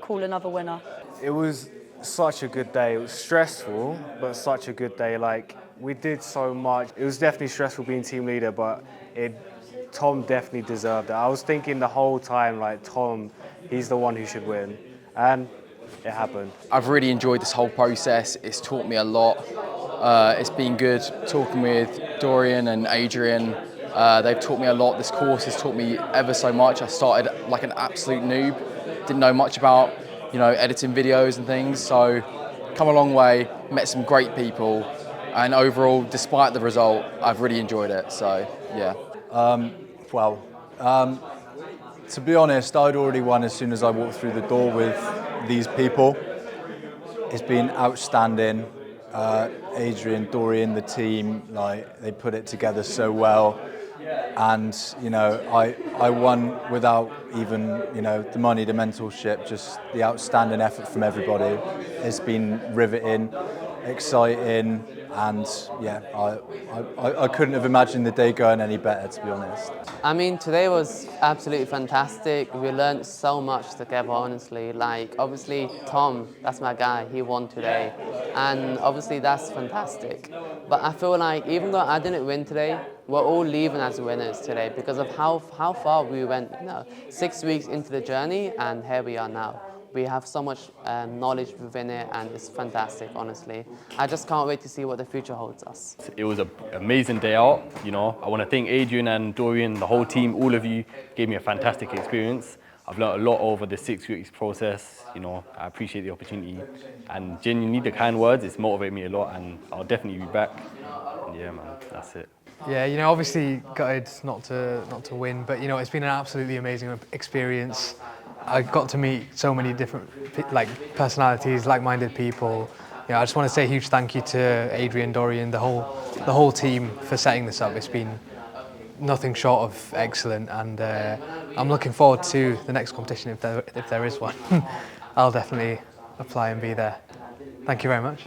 call another winner. It was such a good day. It was stressful, but such a good day. Like, we did so much. It was definitely stressful being team leader, but Tom definitely deserved it. I was thinking the whole time, like, Tom, he's the one who should win, and it happened. I've really enjoyed this whole process. It's taught me a lot. It's been good talking with Dorian and Adrian. They've taught me a lot. This course has taught me ever so much. I started like an absolute noob. Didn't know much about, editing videos and things. So come a long way, met some great people. And overall, despite the result, I've really enjoyed it. So, yeah. To be honest, I'd already won as soon as I walked through the door with these people. It's been outstanding. Adrian, Dorian, the team, they put it together so well. And, I won without even, the money, the mentorship, just the outstanding effort from everybody. It's been riveting, exciting, and yeah, I couldn't have imagined the day going any better, to be honest. I mean, today was absolutely fantastic. We learned so much together, honestly. Like, obviously, Tom, that's my guy, he won today. And obviously, that's fantastic. But I feel like even though I didn't win today, we're all leaving as winners today because of how far we went, 6 weeks into the journey, and here we are now. We have so much knowledge within it, and it's fantastic, honestly. I just can't wait to see what the future holds us. It was an amazing day out, I want to thank Adrian and Dorian, the whole team, all of you gave me a fantastic experience. I've learned a lot over the 6 weeks process, I appreciate the opportunity, and genuinely the kind words, it's motivated me a lot, and I'll definitely be back. And yeah, man, that's it. Yeah, obviously gutted not to win, but it's been an absolutely amazing experience. I got to meet so many different personalities, like-minded people. I just want to say a huge thank you to Adrian, Dorian, the whole team for setting this up. It's been nothing short of excellent, and I'm looking forward to the next competition if there is one. I'll definitely apply and be there. Thank you very much.